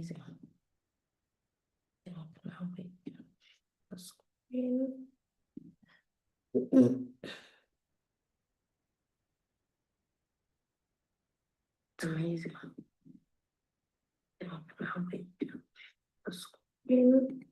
Amazing. Now wait. The screen. Amazing. Now wait. The screen.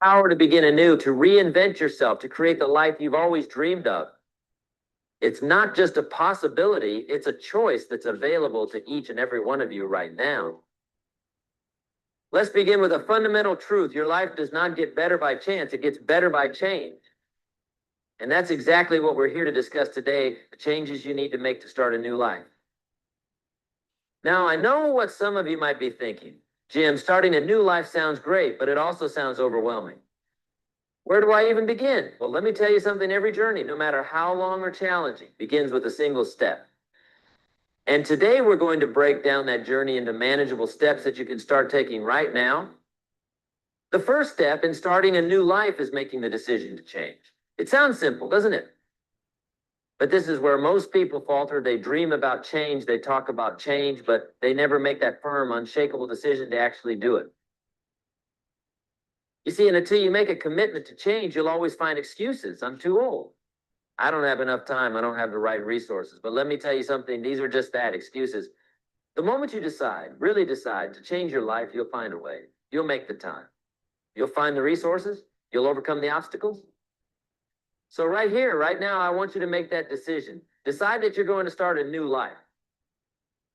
Power to begin anew, to reinvent yourself, to create the life you've always dreamed of. It's not just a possibility, it's a choice that's available to each and every one of you right now. Let's begin with a fundamental truth. Your life does not get better by chance, it gets better by change. And that's exactly what we're here to discuss today, the changes you need to make to start a new life. Now, I know what some of you might be thinking. Jim, starting a new life sounds great, but it also sounds overwhelming. Where do I even begin? Well, let me tell you something. Every journey, no matter how long or challenging, begins with a single step. And today we're going to break down that journey into manageable steps that you can start taking right now. The first step in starting a new life is making the decision to change. It sounds simple, doesn't it? But this is where most people falter. They dream about change, they talk about change, but they never make that firm, unshakable decision to actually do it. You see, and until you make a commitment to change, you'll always find excuses. I'm too old. I don't have enough time. I don't have the right resources. But let me tell you something. These are just that, excuses. The moment you decide, really decide to change your life, you'll find a way. You'll make the time. You'll find the resources. You'll overcome the obstacles. So right here, right now, I want you to make that decision. Decide that you're going to start a new life.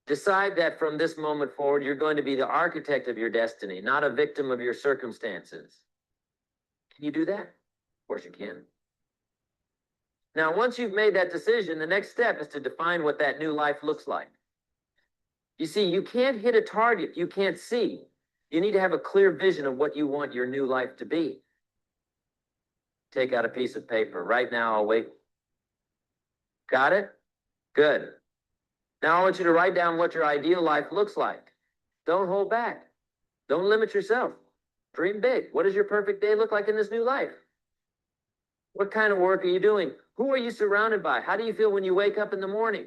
Decide that from this moment forward, you're going to be the architect of your destiny, not a victim of your circumstances. Can you do that? Of course you can. Now, once you've made that decision, the next step is to define what that new life looks like. You see, you can't hit a target you can't see. You need to have a clear vision of what you want your new life to be. Take out a piece of paper. Right now, I'll wait. Got it? Good. Now I want you to write down what your ideal life looks like. Don't hold back. Don't limit yourself. Dream big. What does your perfect day look like in this new life? What kind of work are you doing? Who are you surrounded by? How do you feel when you wake up in the morning?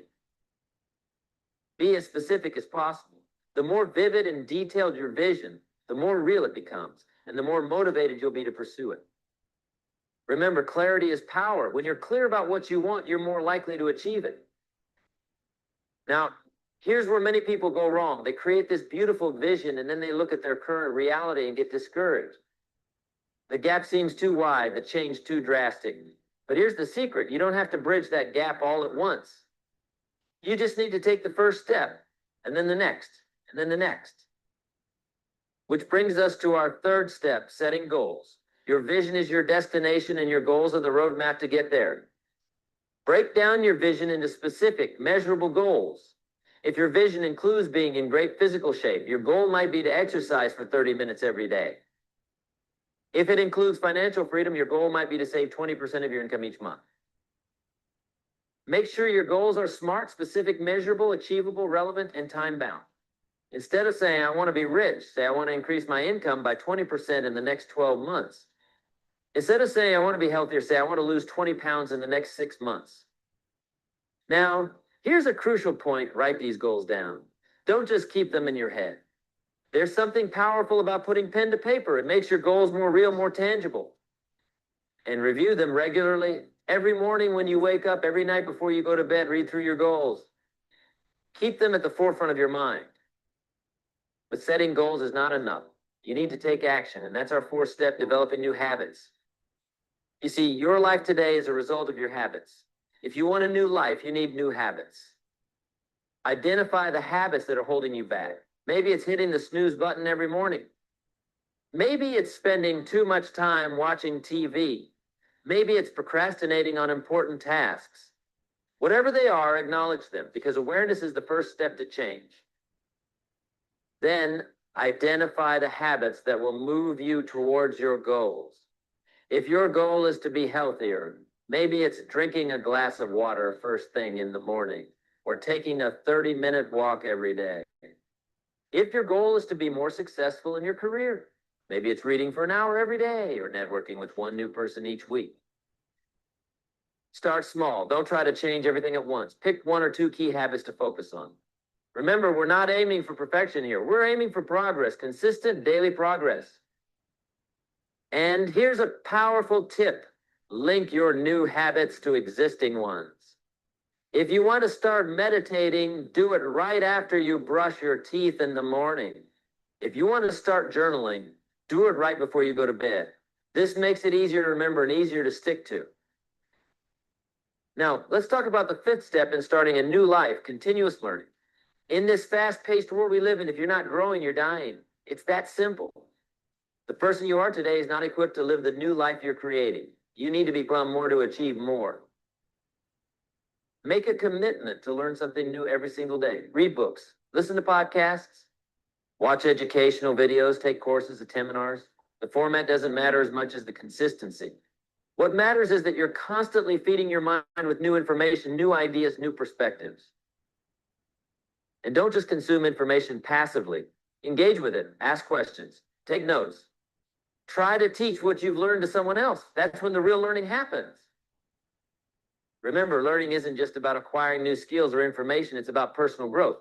Be as specific as possible. The more vivid and detailed your vision, the more real it becomes, and the more motivated you'll be to pursue it. Remember, clarity is power. When you're clear about what you want, you're more likely to achieve it. Now, here's where many people go wrong. They create this beautiful vision, and then they look at their current reality and get discouraged. The gap seems too wide, the change too drastic. But here's the secret. You don't have to bridge that gap all at once. You just need to take the first step, and then the next, and then the next. Which brings us to our third step, setting goals. Your vision is your destination, and your goals are the roadmap to get there. Break down your vision into specific, measurable goals. If your vision includes being in great physical shape, your goal might be to exercise for 30 minutes every day. If it includes financial freedom, your goal might be to save 20% of your income each month. Make sure your goals are smart, specific, measurable, achievable, relevant, and time-bound. Instead of saying, I want to be rich, say, I want to increase my income by 20% in the next 12 months. Instead of saying, I want to be healthier, say, I want to lose 20 pounds in the next 6 months. Now, here's a crucial point. Write these goals down. Don't just keep them in your head. There's something powerful about putting pen to paper. It makes your goals more real, more tangible. And review them regularly. Every morning when you wake up, every night before you go to bed, read through your goals. Keep them at the forefront of your mind. But setting goals is not enough. You need to take action, and that's our fourth step, developing new habits. You see, your life today is a result of your habits. If you want a new life, you need new habits. Identify the habits that are holding you back. Maybe it's hitting the snooze button every morning. Maybe it's spending too much time watching TV. Maybe it's procrastinating on important tasks. Whatever they are, acknowledge them, because awareness is the first step to change. Then identify the habits that will move you towards your goals. If your goal is to be healthier, maybe it's drinking a glass of water first thing in the morning or taking a 30-minute walk every day. If your goal is to be more successful in your career, maybe it's reading for an hour every day or networking with one new person each week. Start small. Don't try to change everything at once. Pick one or two key habits to focus on. Remember, we're not aiming for perfection here. We're aiming for progress, consistent daily progress. And here's a powerful tip. Link your new habits to existing ones. If you want to start meditating, do it right after you brush your teeth in the morning. If you want to start journaling, do it right before you go to bed. This makes it easier to remember and easier to stick to. Now, let's talk about the fifth step in starting a new life, continuous learning. In this fast-paced world we live in, if you're not growing, you're dying. It's that simple. The person you are today is not equipped to live the new life you're creating. You need to become more to achieve more. Make a commitment to learn something new every single day. Read books, listen to podcasts, watch educational videos, take courses, attend seminars. The format doesn't matter as much as the consistency. What matters is that you're constantly feeding your mind with new information, new ideas, new perspectives. And don't just consume information passively. Engage with it. Ask questions. Take notes. Try to teach what you've learned to someone else. That's when the real learning happens. Remember, learning isn't just about acquiring new skills or information. It's about personal growth.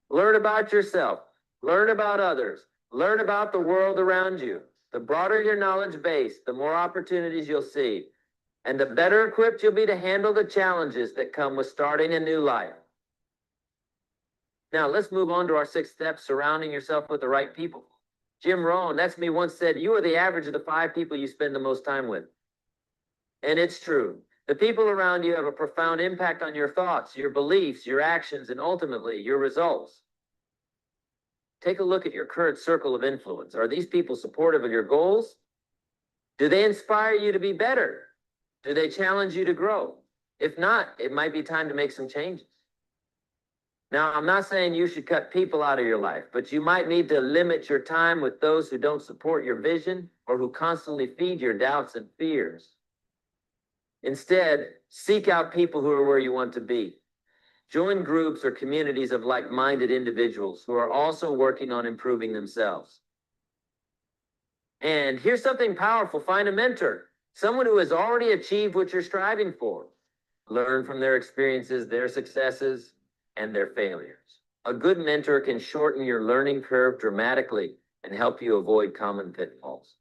Learn about yourself. Learn about others. Learn about the world around you. The broader your knowledge base, the more opportunities you'll see, and the better equipped you'll be to handle the challenges that come with starting a new life. Now, let's move on to our sixth step, surrounding yourself with the right people. Jim Rohn, that's me, once said, you are the average of the 5 people you spend the most time with. And it's true. The people around you have a profound impact on your thoughts, your beliefs, your actions, and ultimately your results. Take a look at your current circle of influence. Are these people supportive of your goals? Do they inspire you to be better? Do they challenge you to grow? If not, it might be time to make some changes. Now, I'm not saying you should cut people out of your life, but you might need to limit your time with those who don't support your vision or who constantly feed your doubts and fears. Instead, seek out people who are where you want to be. Join groups or communities of like-minded individuals who are also working on improving themselves. And here's something powerful. Find a mentor, someone who has already achieved what you're striving for. Learn from their experiences, their successes, and their failures. A good mentor can shorten your learning curve dramatically and help you avoid common pitfalls.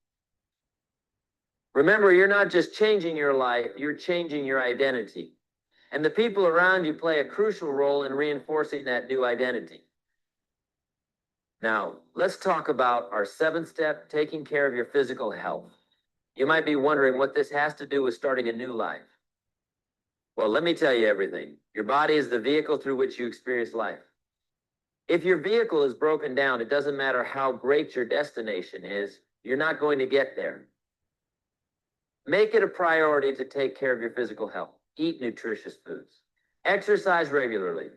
Remember, you're not just changing your life, you're changing your identity. And the people around you play a crucial role in reinforcing that new identity. Now, let's talk about our seventh step, taking care of your physical health. You might be wondering what this has to do with starting a new life. Well, let me tell you everything. Your body is the vehicle through which you experience life. If your vehicle is broken down, it doesn't matter how great your destination is, you're not going to get there. Make it a priority to take care of your physical health. Eat nutritious foods. Exercise regularly.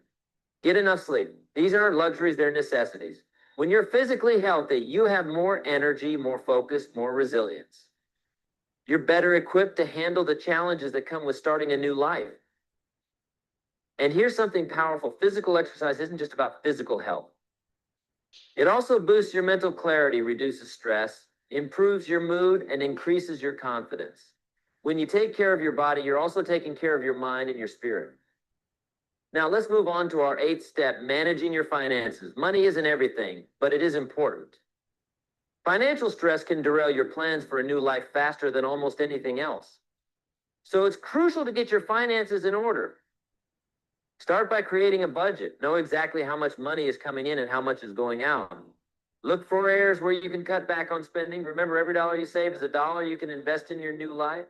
Get enough sleep. These aren't luxuries, they're necessities. When you're physically healthy, you have more energy, more focus, more resilience. You're better equipped to handle the challenges that come with starting a new life. And here's something powerful. Physical exercise isn't just about physical health. It also boosts your mental clarity, reduces stress, improves your mood, and increases your confidence. When you take care of your body, you're also taking care of your mind and your spirit. Now, let's move on to our eighth step, managing your finances. Money isn't everything, but it is important. Financial stress can derail your plans for a new life faster than almost anything else. So it's crucial to get your finances in order. Start by creating a budget. Know exactly how much money is coming in and how much is going out. Look for areas where you can cut back on spending. Remember, every dollar you save is a dollar you can invest in your new life.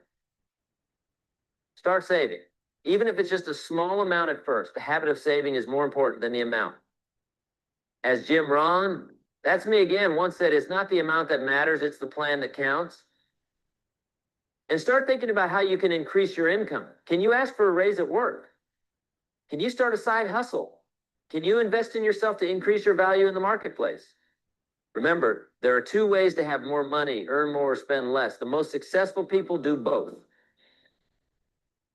Start saving. Even if it's just a small amount at first, the habit of saving is more important than the amount. As Jim Rohn, that's me again, once said, it's not the amount that matters, it's the plan that counts. And start thinking about how you can increase your income. Can you ask for a raise at work? Can you start a side hustle? Can you invest in yourself to increase your value in the marketplace? Remember, there are two ways to have more money: earn more or spend less. The most successful people do both.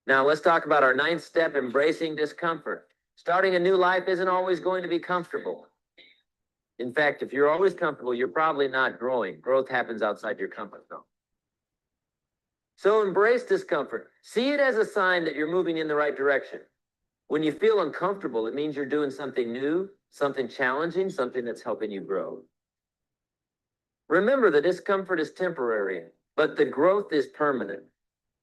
Now let's talk about our ninth step, embracing discomfort. Starting a new life isn't always going to be comfortable. In fact, if you're always comfortable, you're probably not growing. Growth happens outside your comfort zone. So embrace discomfort. See it as a sign that you're moving in the right direction. When you feel uncomfortable, it means you're doing something new, something challenging, something that's helping you grow. Remember, the discomfort is temporary, but the growth is permanent.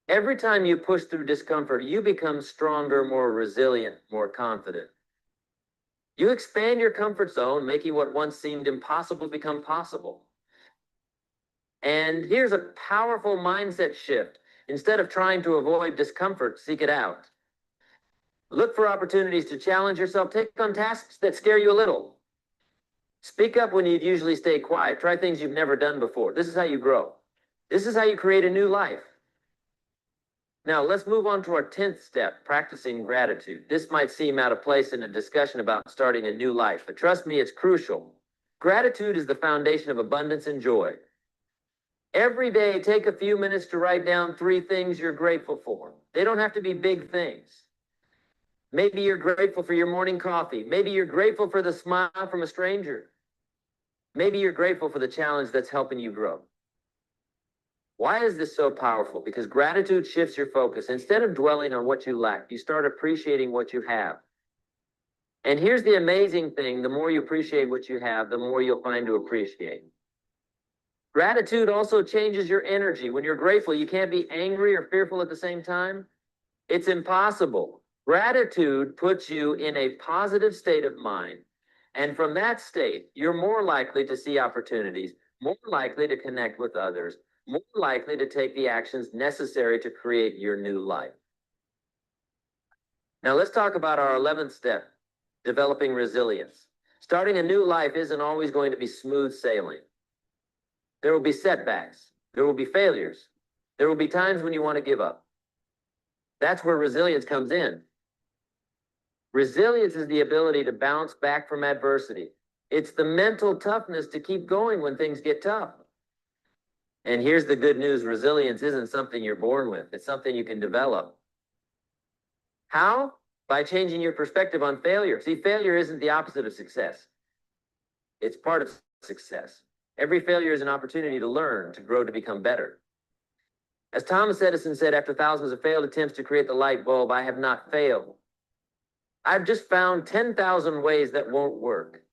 Every time you push through discomfort, you become stronger, more resilient, more confident. You expand your comfort zone, making what once seemed impossible become possible. And here's a powerful mindset shift. Instead of trying to avoid discomfort, seek it out. Look for opportunities to challenge yourself. Take on tasks that scare you a little. Speak up when you'd usually stay quiet. Try things you've never done before. This is how you grow. This is how you create a new life. Now, let's move on to our 10th step, practicing gratitude. This might seem out of place in a discussion about starting a new life, but trust me, it's crucial. Gratitude is the foundation of abundance and joy. Every day, take a few minutes to write down 3 things you're grateful for. They don't have to be big things. Maybe you're grateful for your morning coffee. Maybe you're grateful for the smile from a stranger. Maybe you're grateful for the challenge that's helping you grow. Why is this so powerful? Because gratitude shifts your focus. Instead of dwelling on what you lack, you start appreciating what you have. And here's the amazing thing: the more you appreciate what you have, the more you'll find to appreciate. Gratitude also changes your energy. When you're grateful, you can't be angry or fearful at the same time. It's impossible. Gratitude puts you in a positive state of mind. And from that state, you're more likely to see opportunities, more likely to connect with others, more likely to take the actions necessary to create your new life. Now let's talk about our 11th step, developing resilience. Starting a new life isn't always going to be smooth sailing. There will be setbacks. There will be failures. There will be times when you want to give up. That's where resilience comes in. Resilience is the ability to bounce back from adversity. It's the mental toughness to keep going when things get tough. And here's the good news: resilience isn't something you're born with. It's something you can develop. How? By changing your perspective on failure. See, failure isn't the opposite of success. It's part of success. Every failure is an opportunity to learn, to grow, to become better. As Thomas Edison said, after thousands of failed attempts to create the light bulb, I have not failed. I've just found 10,000 ways that won't work.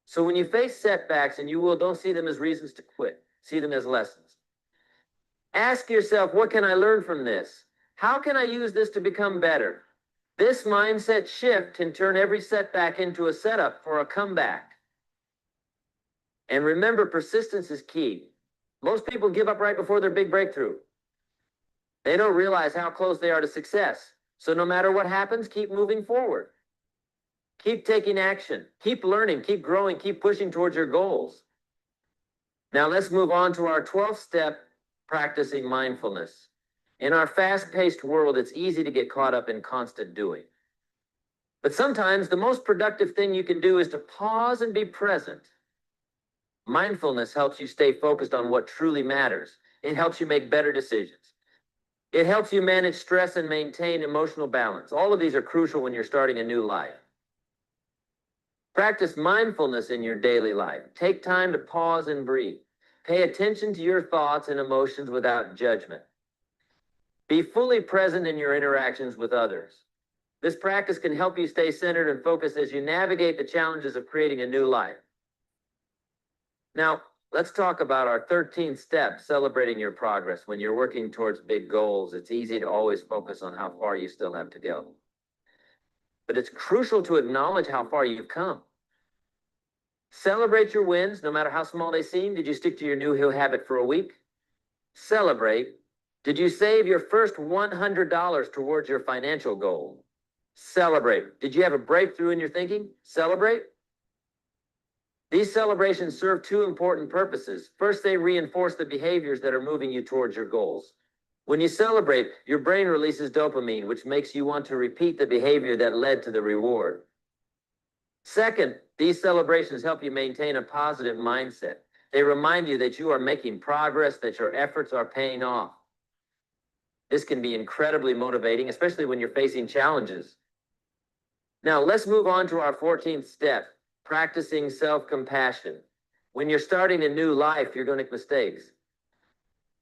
So when you face setbacks, and you will, don't see them as reasons to quit. See them as lessons. Ask yourself, what can I learn from this? How can I use this to become better? This mindset shift can turn every setback into a setup for a comeback. And remember, persistence is key. Most people give up right before their big breakthrough. They don't realize how close they are to success. So no matter what happens, keep moving forward. Keep taking action. Keep learning, keep growing, keep pushing towards your goals. Now let's move on to our 12th step, practicing mindfulness. In our fast-paced world, it's easy to get caught up in constant doing. But sometimes the most productive thing you can do is to pause and be present. Mindfulness helps you stay focused on what truly matters. It helps you make better decisions. It helps you manage stress and maintain emotional balance. All of these are crucial when you're starting a new life. Practice mindfulness in your daily life. Take time to pause and breathe. Pay attention to your thoughts and emotions without judgment. Be fully present in your interactions with others. This practice can help you stay centered and focused as you navigate the challenges of creating a new life. Now, let's talk about our 13th step, celebrating your progress. When you're working towards big goals, it's easy to always focus on how far you still have to go. But it's crucial to acknowledge how far you've come. Celebrate your wins, no matter how small they seem. Did you stick to your new habit for a week? Celebrate. Did you save your first $100 towards your financial goal? Celebrate. Did you have a breakthrough in your thinking? Celebrate. These celebrations serve two important purposes. First, they reinforce the behaviors that are moving you towards your goals. When you celebrate, your brain releases dopamine, which makes you want to repeat the behavior that led to the reward. Second, these celebrations help you maintain a positive mindset. They remind you that you are making progress, that your efforts are paying off. This can be incredibly motivating, especially when you're facing challenges. Now, let's move on to our 14th step, practicing self-compassion. When you're starting a new life, you're going to make mistakes.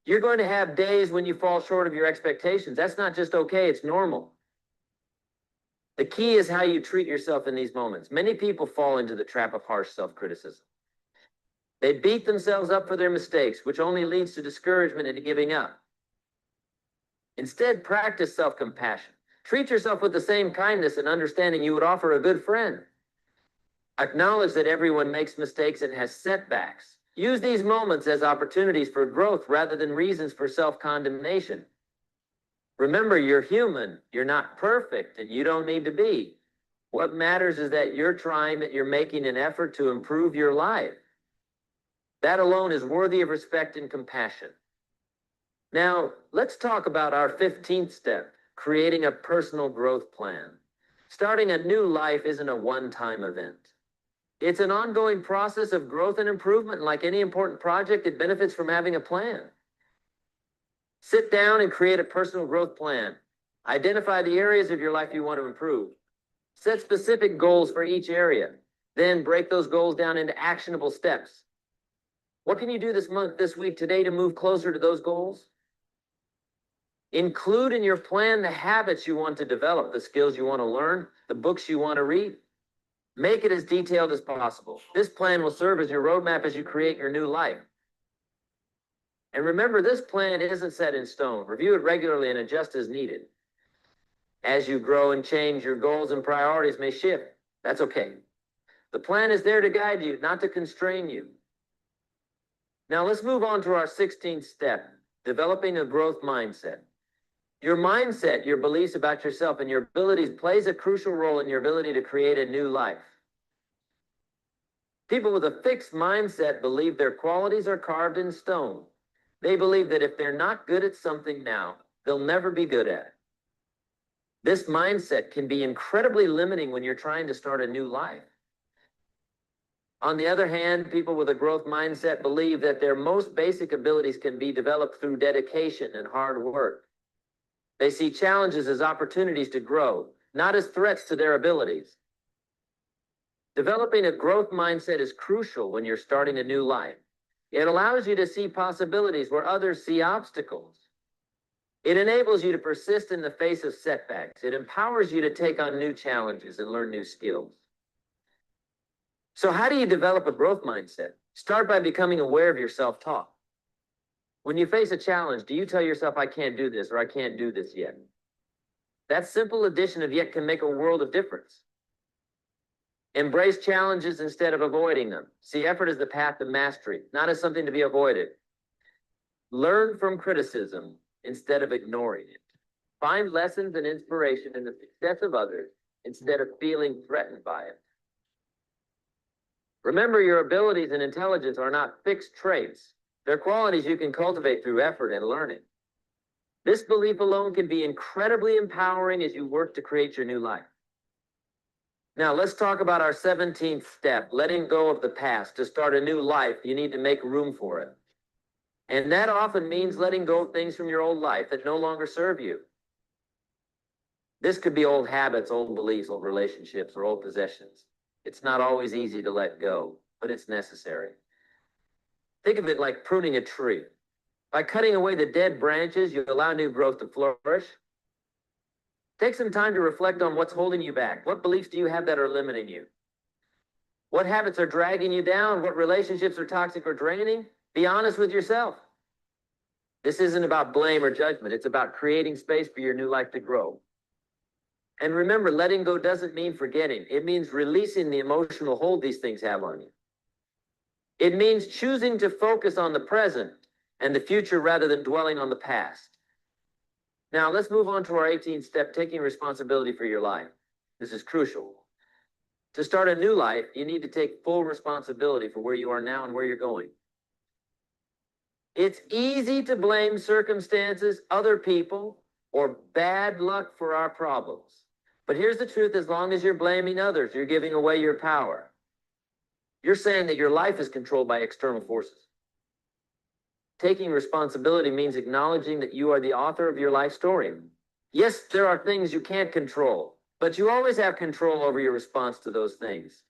You're going to have days when you fall short of your expectations. That's not just okay, it's normal. The key is how you treat yourself in these moments. Many people fall into the trap of harsh self-criticism. They beat themselves up for their mistakes, which only leads to discouragement and to giving up. Instead, practice self-compassion. Treat yourself with the same kindness and understanding you would offer a good friend. Acknowledge that everyone makes mistakes and has setbacks. Use these moments as opportunities for growth rather than reasons for self-condemnation. Remember, you're human, you're not perfect, and you don't need to be. What matters is that you're trying, that you're making an effort to improve your life. That alone is worthy of respect and compassion. Now, let's talk about our 15th step, creating a personal growth plan. Starting a new life isn't a one-time event. It's an ongoing process of growth and improvement, and like any important project, it benefits from having a plan. Sit down and create a personal growth plan. Identify the areas of your life you want to improve. Set specific goals for each area. Then break those goals down into actionable steps. What can you do this month, this week, today to move closer to those goals? Include in your plan the habits you want to develop, the skills you want to learn, the books you want to read. Make it as detailed as possible. This plan will serve as your roadmap as you create your new life. And remember, this plan isn't set in stone. Review it regularly and adjust as needed. As you grow and change, your goals and priorities may shift. That's okay. The plan is there to guide you, not to constrain you. Now let's move on to our 16th step, developing a growth mindset. Your mindset, your beliefs about yourself and your abilities plays a crucial role in your ability to create a new life. People with a fixed mindset believe their qualities are carved in stone. They believe that if they're not good at something now, they'll never be good at it. This mindset can be incredibly limiting when you're trying to start a new life. On the other hand, people with a growth mindset believe that their most basic abilities can be developed through dedication and hard work. They see challenges as opportunities to grow, not as threats to their abilities. Developing a growth mindset is crucial when you're starting a new life. It allows you to see possibilities where others see obstacles. It enables you to persist in the face of setbacks. It empowers you to take on new challenges and learn new skills. So how do you develop a growth mindset? Start by becoming aware of your self-talk. When you face a challenge, do you tell yourself, I can't do this, or I can't do this yet? That simple addition of yet can make a world of difference. Embrace challenges instead of avoiding them. See effort as the path to mastery, not as something to be avoided. Learn from criticism instead of ignoring it. Find lessons and inspiration in the success of others instead of feeling threatened by it. Remember, your abilities and intelligence are not fixed traits. They're qualities you can cultivate through effort and learning. This belief alone can be incredibly empowering as you work to create your new life. Now, let's talk about our 17th step, letting go of the past. To start a new life, you need to make room for it. And that often means letting go of things from your old life that no longer serve you. This could be old habits, old beliefs, old relationships, or old possessions. It's not always easy to let go, but it's necessary. Think of it like pruning a tree. By cutting away the dead branches, you allow new growth to flourish. Take some time to reflect on what's holding you back. What beliefs do you have that are limiting you? What habits are dragging you down? What relationships are toxic or draining? Be honest with yourself. This isn't about blame or judgment. It's about creating space for your new life to grow. And remember, letting go doesn't mean forgetting. It means releasing the emotional hold these things have on you. It means choosing to focus on the present and the future rather than dwelling on the past. Now, let's move on to our 18th step, taking responsibility for your life. This is crucial. To start a new life, you need to take full responsibility for where you are now and where you're going. It's easy to blame circumstances, other people, or bad luck for our problems. But here's the truth: as long as you're blaming others, you're giving away your power. You're saying that your life is controlled by external forces. Taking responsibility means acknowledging that you are the author of your life story. Yes, there are things you can't control, but you always have control over your response to those things.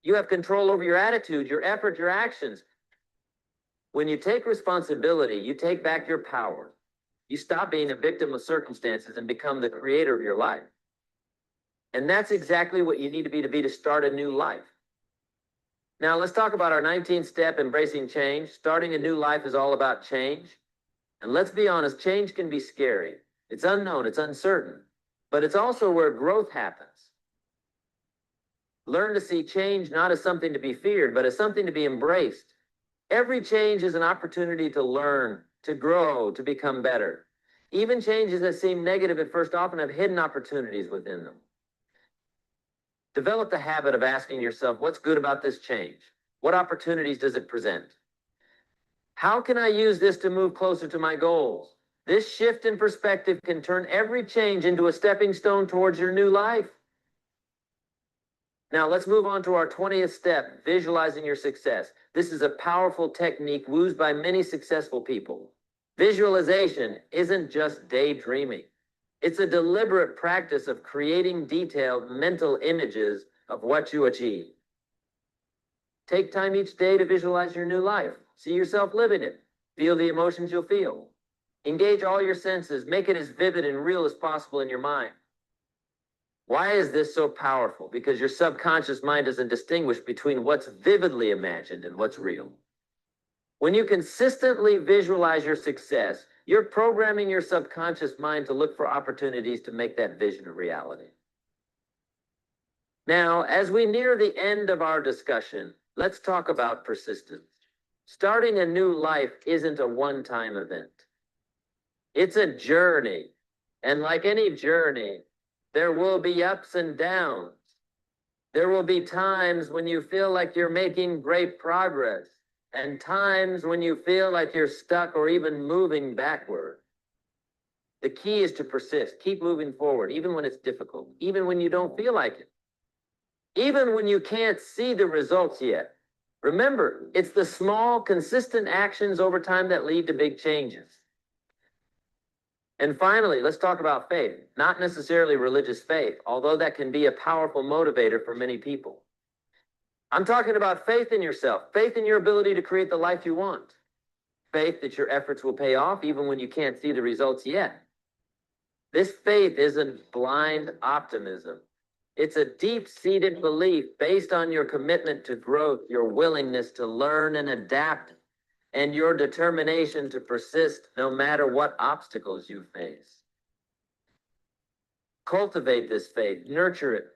You have control over your attitude, your effort, your actions. When you take responsibility, you take back your power. You stop being a victim of circumstances and become the creator of your life. And that's exactly what you need to be to start a new life. Now, let's talk about our 19th step, embracing change. Starting a new life is all about change. And let's be honest, change can be scary. It's unknown, it's uncertain, but it's also where growth happens. Learn to see change not as something to be feared, but as something to be embraced. Every change is an opportunity to learn, to grow, to become better. Even changes that seem negative at first often have hidden opportunities within them. Develop the habit of asking yourself, what's good about this change? What opportunities does it present? How can I use this to move closer to my goals? This shift in perspective can turn every change into a stepping stone towards your new life. Now let's move on to our 20th step, visualizing your success. This is a powerful technique used by many successful people. Visualization isn't just daydreaming. It's a deliberate practice of creating detailed mental images of what you achieve. Take time each day to visualize your new life. See yourself living it. Feel the emotions you'll feel. Engage all your senses. Make it as vivid and real as possible in your mind. Why is this so powerful? Because your subconscious mind doesn't distinguish between what's vividly imagined and what's real. When you consistently visualize your success, you're programming your subconscious mind to look for opportunities to make that vision a reality. Now, as we near the end of our discussion, let's talk about persistence. Starting a new life isn't a one-time event. It's a journey. And like any journey, there will be ups and downs. There will be times when you feel like you're making great progress, and times when you feel like you're stuck or even moving backward. The key is to persist. Keep moving forward, even when it's difficult, even when you don't feel like it, even when you can't see the results yet. Remember, it's the small, consistent actions over time that lead to big changes. And finally, let's talk about faith, not necessarily religious faith, although that can be a powerful motivator for many people. I'm talking about faith in yourself, faith in your ability to create the life you want, faith that your efforts will pay off even when you can't see the results yet. This faith isn't blind optimism. It's a deep-seated belief based on your commitment to growth, your willingness to learn and adapt, and your determination to persist no matter what obstacles you face. Cultivate this faith, nurture it.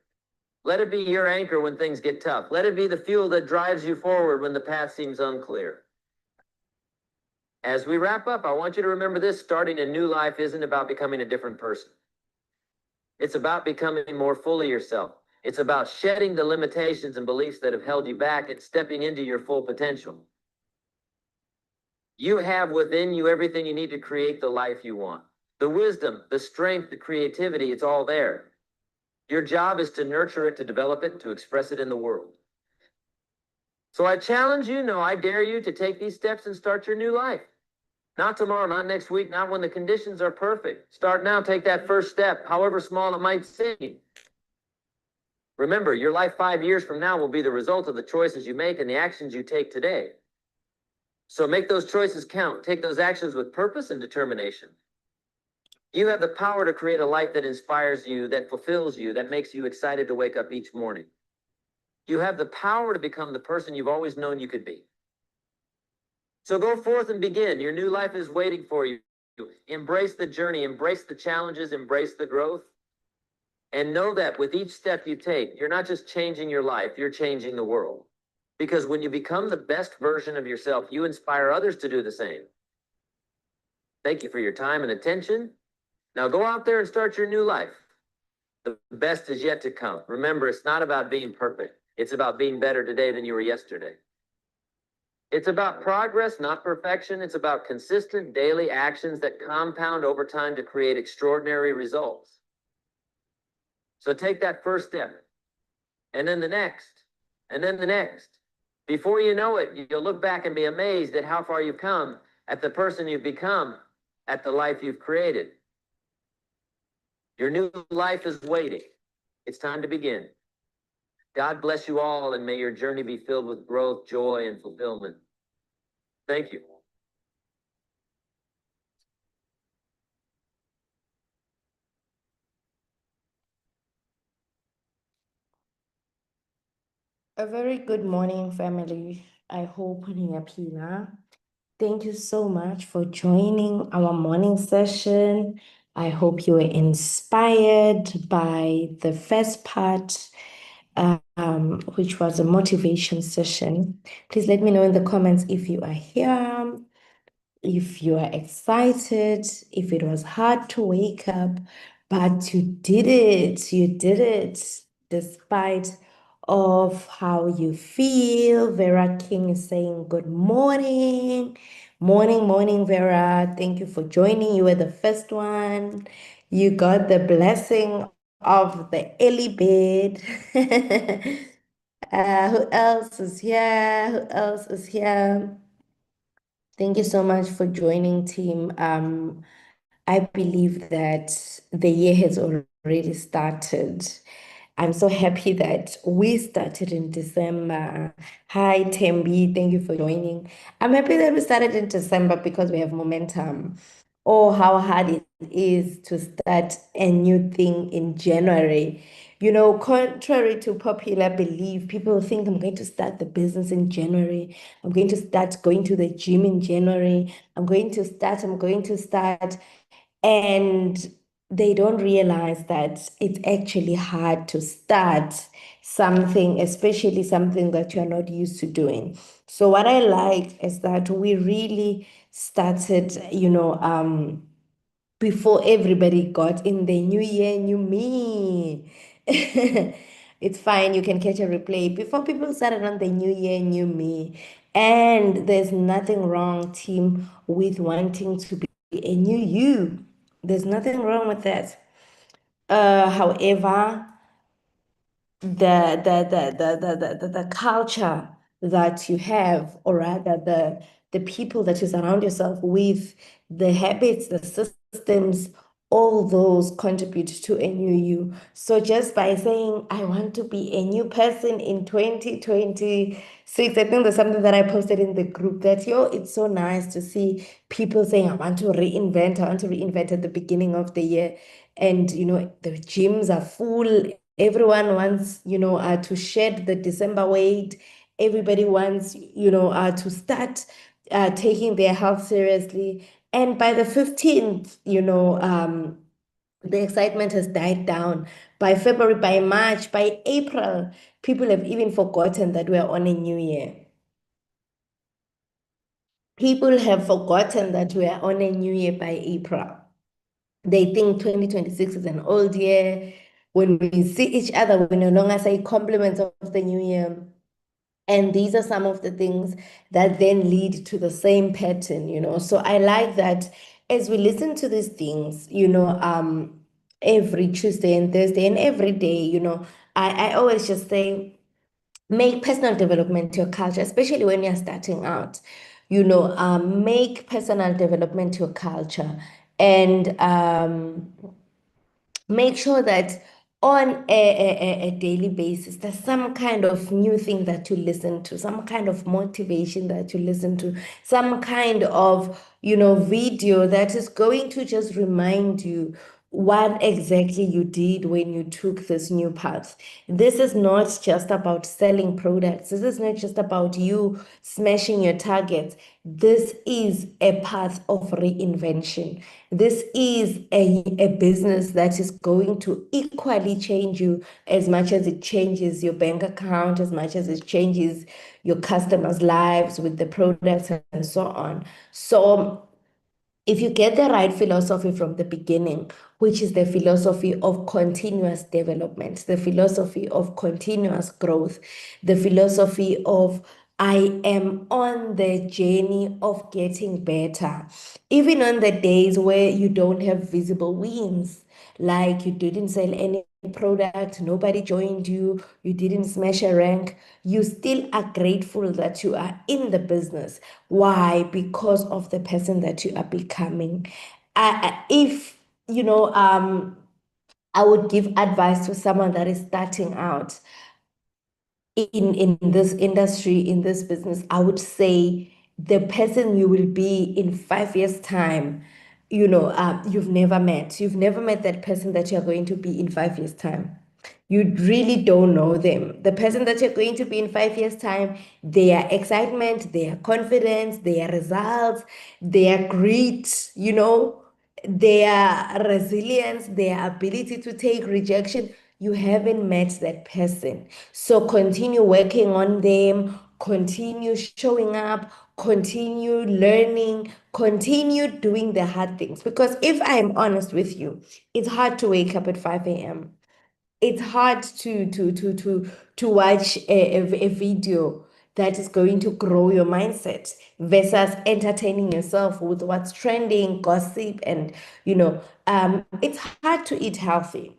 Let it be your anchor when things get tough. Let it be the fuel that drives you forward when the path seems unclear. As we wrap up, I want you to remember this: starting a new life isn't about becoming a different person. It's about becoming more fully yourself. It's about shedding the limitations and beliefs that have held you back and stepping into your full potential. You have within you everything you need to create the life you want. The wisdom, the strength, the creativity, it's all there. Your job is to nurture it, to develop it, to express it in the world. So I challenge you, no, I dare you to take these steps and start your new life. Not tomorrow, not next week, not when the conditions are perfect. Start now, take that first step, however small it might seem. Remember, your life 5 years from now will be the result of the choices you make and the actions you take today. So make those choices count. Take those actions with purpose and determination. You have the power to create a life that inspires you, that fulfills you, that makes you excited to wake up each morning. You have the power to become the person you've always known you could be. So go forth and begin. Your new life is waiting for you. Embrace the journey, embrace the challenges, embrace the growth. And know that with each step you take, you're not just changing your life, you're changing the world. Because when you become the best version of yourself, you inspire others to do the same. Thank you for your time and attention. Now go out there and start your new life. The best is yet to come. Remember, it's not about being perfect. It's about being better today than you were yesterday. It's about progress, not perfection. It's about consistent daily actions that compound over time to create extraordinary results. So take that first step, and then the next, and then the next. Before you know it, you'll look back and be amazed at how far you've come, at the person you've become, at the life you've created. Your new life is waiting. It's time to begin. God bless you all, and may your journey be filled with growth, joy, and fulfillment. Thank you. A very good morning, family. I hope Niyapila. Thank you so much for joining our morning session. I hope you were inspired by the first part, which was a motivation session. Please let me know in the comments if you are here, if you are excited, if it was hard to wake up, but you did it despite of how you feel. Vera King is saying good morning. Morning, Vera. Thank you for joining. You were the first one. You got the blessing of the early bed. Who else is here? Who else is here? Thank you so much for joining, team. I believe that the year has already started. I'm so happy that we started in December. Hi, Tembi. Thank you for joining. I'm happy that we started in December because we have momentum. Oh, how hard it is to start a new thing in January. You know, contrary to popular belief, people think I'm going to start the business in January. I'm going to start going to the gym in January. I'm going to start. And they don't realize that it's actually hard to start something, especially something that you're not used to doing. So what I like is that we really started, before everybody got in the new year, new me. It's fine, you can catch a replay. Before people started on the new year, new me. And there's nothing wrong, team, with wanting to be a new you. There's nothing wrong with that. However, the culture that you have, or rather the people that you surround yourself with, the habits, the systems, all those contribute to a new you. So just by saying, I want to be a new person in 2026, I think there's something that I posted in the group that, it's so nice to see people saying, I want to reinvent at the beginning of the year. And, the gyms are full. Everyone wants, to shed the December weight. Everybody wants, to start taking their health seriously. And by the 15th, the excitement has died down. By February, by March, by April, people have even forgotten that we're on a new year. People have forgotten that we are on a new year by April. They think 2026 is an old year. When we see each other, we no longer say compliments of the new year. And these are some of the things that then lead to the same pattern. So I like that as we listen to these things, every Tuesday and Thursday and every day, I always just say, make personal development your culture, especially when you're starting out. Make personal development your culture, and make sure that on a daily basis, there's some kind of new thing that you listen to, some kind of motivation that you listen to, some kind of, video that is going to just remind you what exactly you did when you took this new path. This is not just about selling products. This is not just about you smashing your targets. This is a path of reinvention. This is a business that is going to equally change you as much as it changes your bank account, as much as it changes your customers' lives with the products and so on. So if you get the right philosophy from the beginning, which is the philosophy of continuous development, the philosophy of continuous growth, the philosophy of I am on the journey of getting better, even on the days where you don't have visible wins, like you didn't sell any product, nobody joined you, you didn't smash a rank, you still are grateful that you are in the business. Why? Because of the person that you are becoming. If you know, I would give advice to someone that is starting out in this industry, in this business, I would say the person you will be in 5 years' time, you've never met. You've never met that person that you're going to be in 5 years' time. You really don't know them. The person that you're going to be in 5 years' time, their excitement, their confidence, their results, their grit, their resilience, their ability to take rejection. You haven't met that person. So continue working on them, continue showing up, continue learning, continue doing the hard things. Because if I'm honest with you, it's hard to wake up at 5 a.m. It's hard to watch a video that is going to grow your mindset versus entertaining yourself with what's trending, gossip, and it's hard to eat healthy.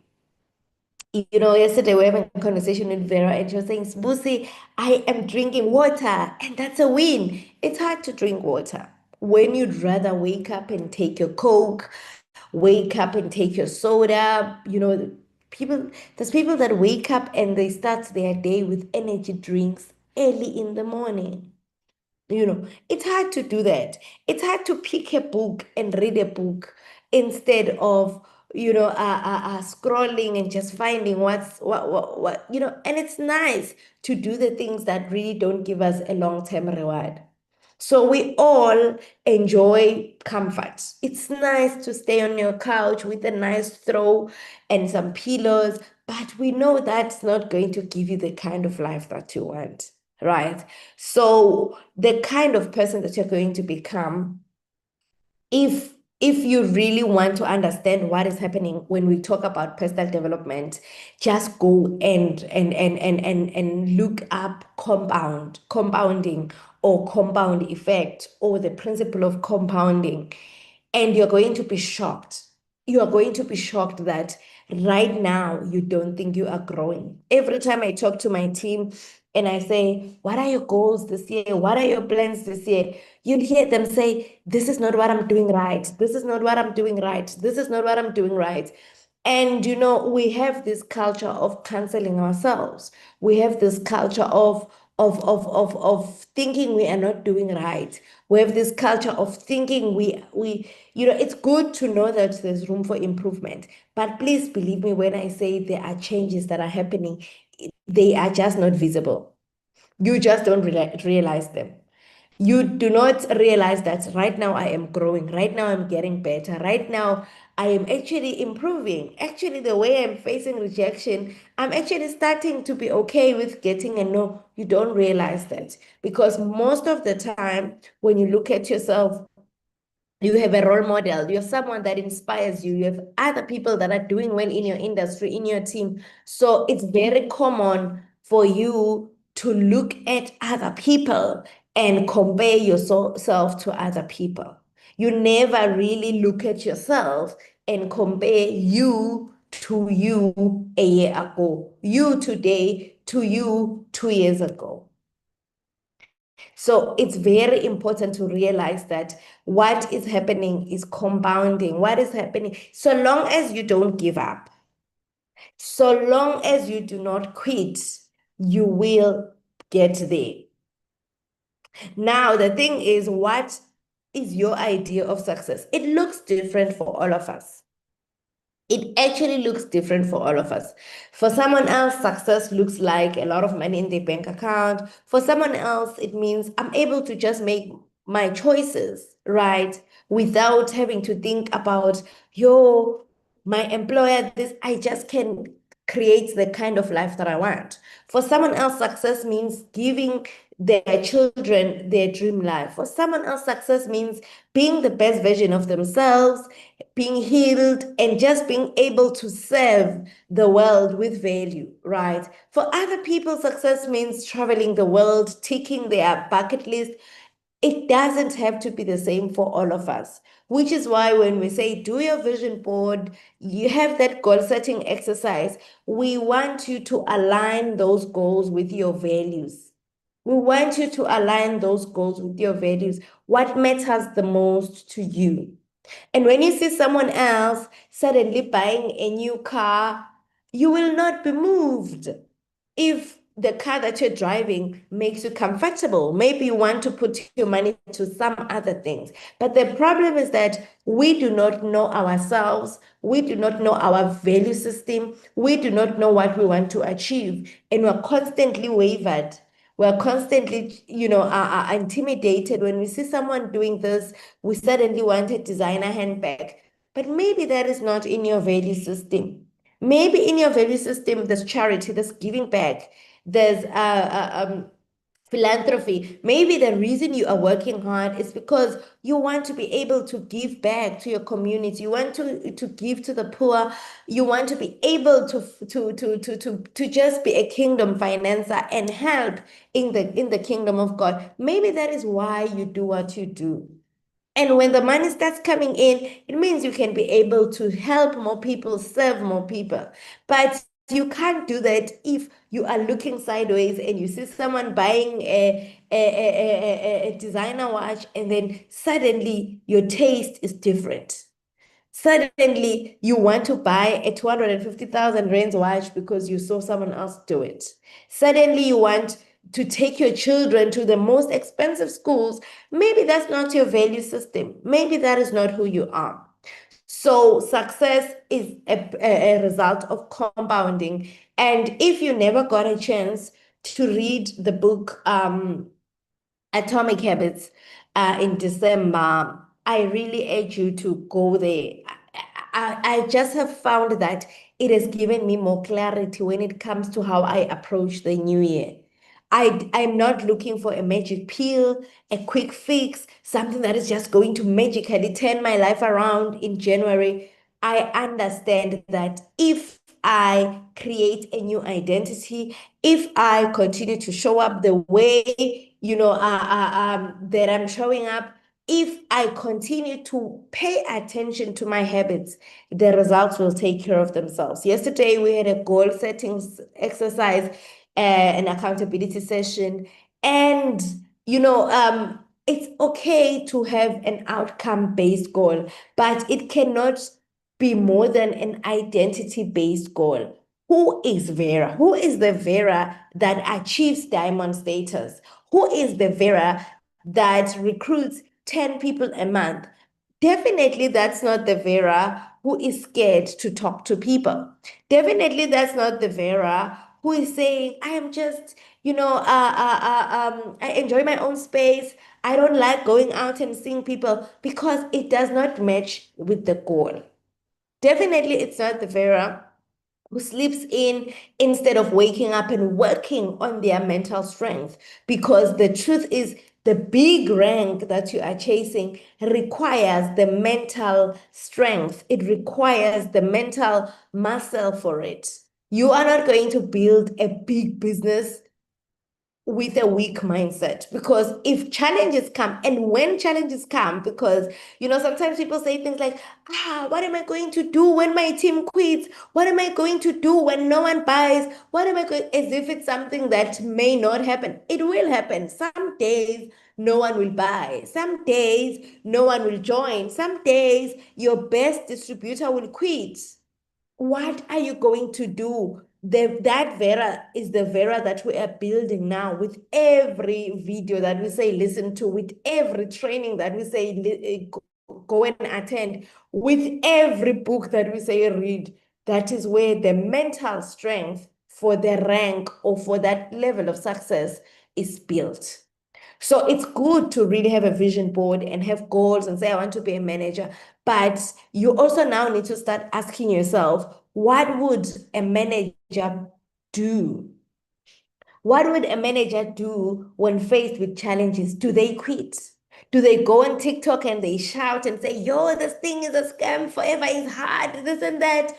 Yesterday we were having a conversation with Vera, and she was saying, Sbusi, I am drinking water, and that's a win. It's hard to drink water when you'd rather wake up and take your Coke, wake up and take your soda. There's people that wake up and they start their day with energy drinks early in the morning. It's hard to do that. It's hard to pick a book and read a book instead of, scrolling and just finding what, and it's nice to do the things that really don't give us a long-term reward. So we all enjoy comfort. It's nice to stay on your couch with a nice throw and some pillows, but we know that's not going to give you the kind of life that you want, right? So the kind of person that you're going to become, if you really want to understand what is happening when we talk about personal development, just go and look up compounding or compound effect or the principle of compounding, and you're going to be shocked. You are going to be shocked that right now you don't think you are growing. Every time I talk to my team and I say, what are your goals this year? What are your plans this year? You'll hear them say, this is not what I'm doing right. This is not what I'm doing right. This is not what I'm doing right. And we have this culture of canceling ourselves. We have this culture of thinking we are not doing right. We have this culture of thinking it's good to know that there's room for improvement. But please believe me when I say there are changes that are happening. They are just not visible. You just don't realize them. You do not realize that right now I am growing, right now I'm getting better, right now I am actually improving. Actually, the way I'm facing rejection, I'm actually starting to be okay with getting a no. You don't realize that because most of the time, when you look at yourself, you have a role model, you have someone that inspires you, you have other people that are doing well in your industry, in your team. So it's very common for you to look at other people and compare yourself to other people. You never really look at yourself and compare you to you a year ago, you today to you 2 years ago. So it's very important to realize that what is happening is compounding. What is happening, so long as you don't give up, so long as you do not quit, you will get there. Now, the thing is, what is your idea of success? It looks different for all of us. It actually looks different for all of us. For someone else, success looks like a lot of money in their bank account. For someone else, it means I'm able to just make my choices, right? Without having to think about, my employer, this, I just can creates the kind of life that I want. For someone else, success means giving their children their dream life. For someone else, success means being the best version of themselves, being healed, and just being able to serve the world with value, right? For other people, success means traveling the world, ticking their bucket list. It doesn't have to be the same for all of us, which is why when we say do your vision board, you have that goal setting exercise, we want you to align those goals with your values. We want you to align those goals with your values. What matters the most to you? And when you see someone else suddenly buying a new car, you will not be moved. If the car that you're driving makes you comfortable, maybe you want to put your money to some other things. But the problem is that we do not know ourselves. We do not know our value system. We do not know what we want to achieve. And we're constantly wavered. We're constantly, are intimidated. When we see someone doing this, we suddenly want a designer handbag. But maybe that is not in your value system. Maybe in your value system, there's charity, there's giving back, there's philanthropy. Maybe the reason you are working hard is because you want to be able to give back to your community. You want to give to the poor. You want to be able to just be a kingdom financer and help in the kingdom of God. Maybe that is why you do what you do. And when the money starts coming in, it means you can be able to help more people, serve more people. But you can't do that if you are looking sideways and you see someone buying a designer watch, and then suddenly your taste is different. Suddenly, you want to buy a 250,000 rands watch because you saw someone else do it. Suddenly, you want to take your children to the most expensive schools. Maybe that's not your value system. Maybe that is not who you are. So success is a result of compounding. And if you never got a chance to read the book Atomic Habits in December, I really urge you to go there. I just have found that it has given me more clarity when it comes to how I approach the new year. I'm not looking for a magic pill, a quick fix, something that is just going to magically turn my life around in January. I understand that if I create a new identity, if I continue to show up the way, that I'm showing up, if I continue to pay attention to my habits, the results will take care of themselves. Yesterday, we had a goal settings exercise, an accountability session, and it's okay to have an outcome-based goal, but it cannot be more than an identity-based goal. Who is Vera? Who is the Vera that achieves diamond status? Who is the Vera that recruits 10 people a month? Definitely, that's not the Vera who is scared to talk to people. Definitely, that's not the Vera who is saying, I am just, I enjoy my own space. I don't like going out and seeing people, because it does not match with the goal. Definitely, it's not the Vera who sleeps in instead of waking up and working on their mental strength. Because the truth is, the big rank that you are chasing requires the mental strength. It requires the mental muscle for it. You are not going to build a big business with a weak mindset, because if challenges come, and when challenges come, because sometimes people say things like, what am I going to do when my team quits? What am I going to do when no one buys? What am I going, as if it's something that may not happen. It will happen. Some days no one will buy, some days no one will join, some days your best distributor will quit. What are you going to do? That Vera is the Vera that we are building now, with every video that we say listen to, with every training that we say go and attend, with every book that we say read. That is where the mental strength for the rank or for that level of success is built. So it's good to really have a vision board and have goals and say, I want to be a manager. But you also now need to start asking yourself, what would a manager do? What would a manager do when faced with challenges? Do they quit? Do they go on TikTok and they shout and say, yo, this thing is a scam, forever is hard, this and that?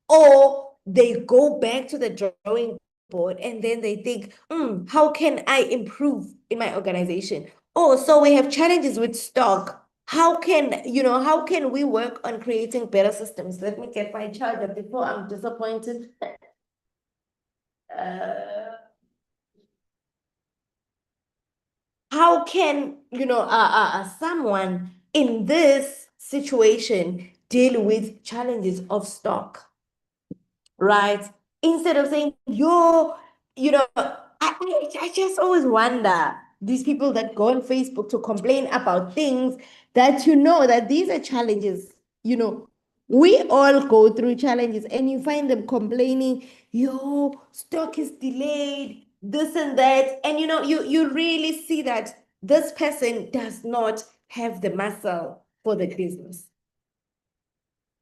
Or they go back to the drawing board and then they think, how can I improve in my organization? Oh, so we have challenges with stock. How can we work on creating better systems? Let me get my charger before I'm disappointed. Uh, how can someone in this situation deal with challenges of stock, right? Instead of saying, I just always wonder these people that go on Facebook to complain about things that that these are challenges. We all go through challenges and you find them complaining, yo, stock is delayed, this and that. And you really see that this person does not have the muscle for the business.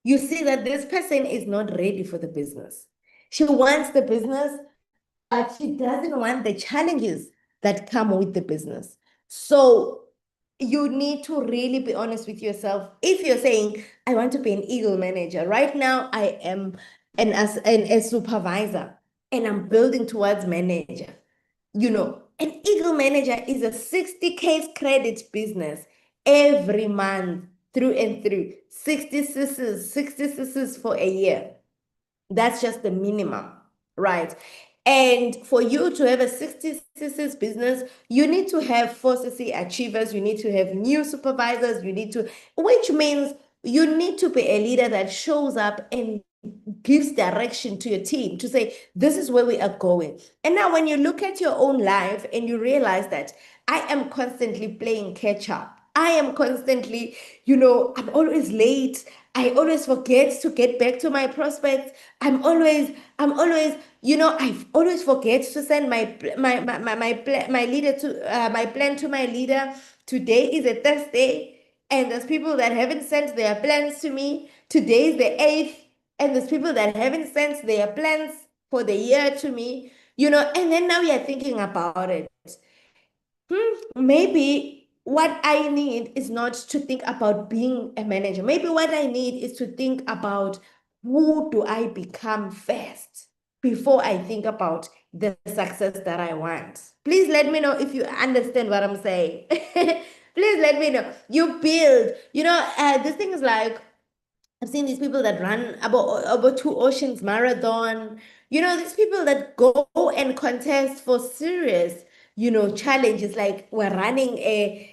You see that this person is not ready for the business. She wants the business, but she doesn't want the challenges that come with the business. So you need to really be honest with yourself. If you're saying, I want to be an eagle manager, right now I am a supervisor and I'm building towards manager. An eagle manager is a 60K credit business every month through and through. 60 CCs for a year. That's just the minimum, right? And for you to have a 60 CCs business, you need to have 4 CC achievers, you need to have new supervisors, which means you need to be a leader that shows up and gives direction to your team to say, this is where we are going. And now when you look at your own life and you realize that I am constantly playing catch up, I am constantly, I'm always late. I always forget to get back to my prospects. I always forget to send my leader to my plan to my leader. Today is a Thursday, and there's people that haven't sent their plans to me. Today is the 8th, and there's people that haven't sent their plans for the year to me. And then now you're thinking about it. Maybe what I need is not to think about being a manager. Maybe what I need is to think about who do I become first before I think about the success that I want. Please let me know if you understand what I'm saying. Please let me know. You build, this thing is like, I've seen these people that run about 2 Oceans Marathon. These people that go and contest for serious, challenges. Like we're running a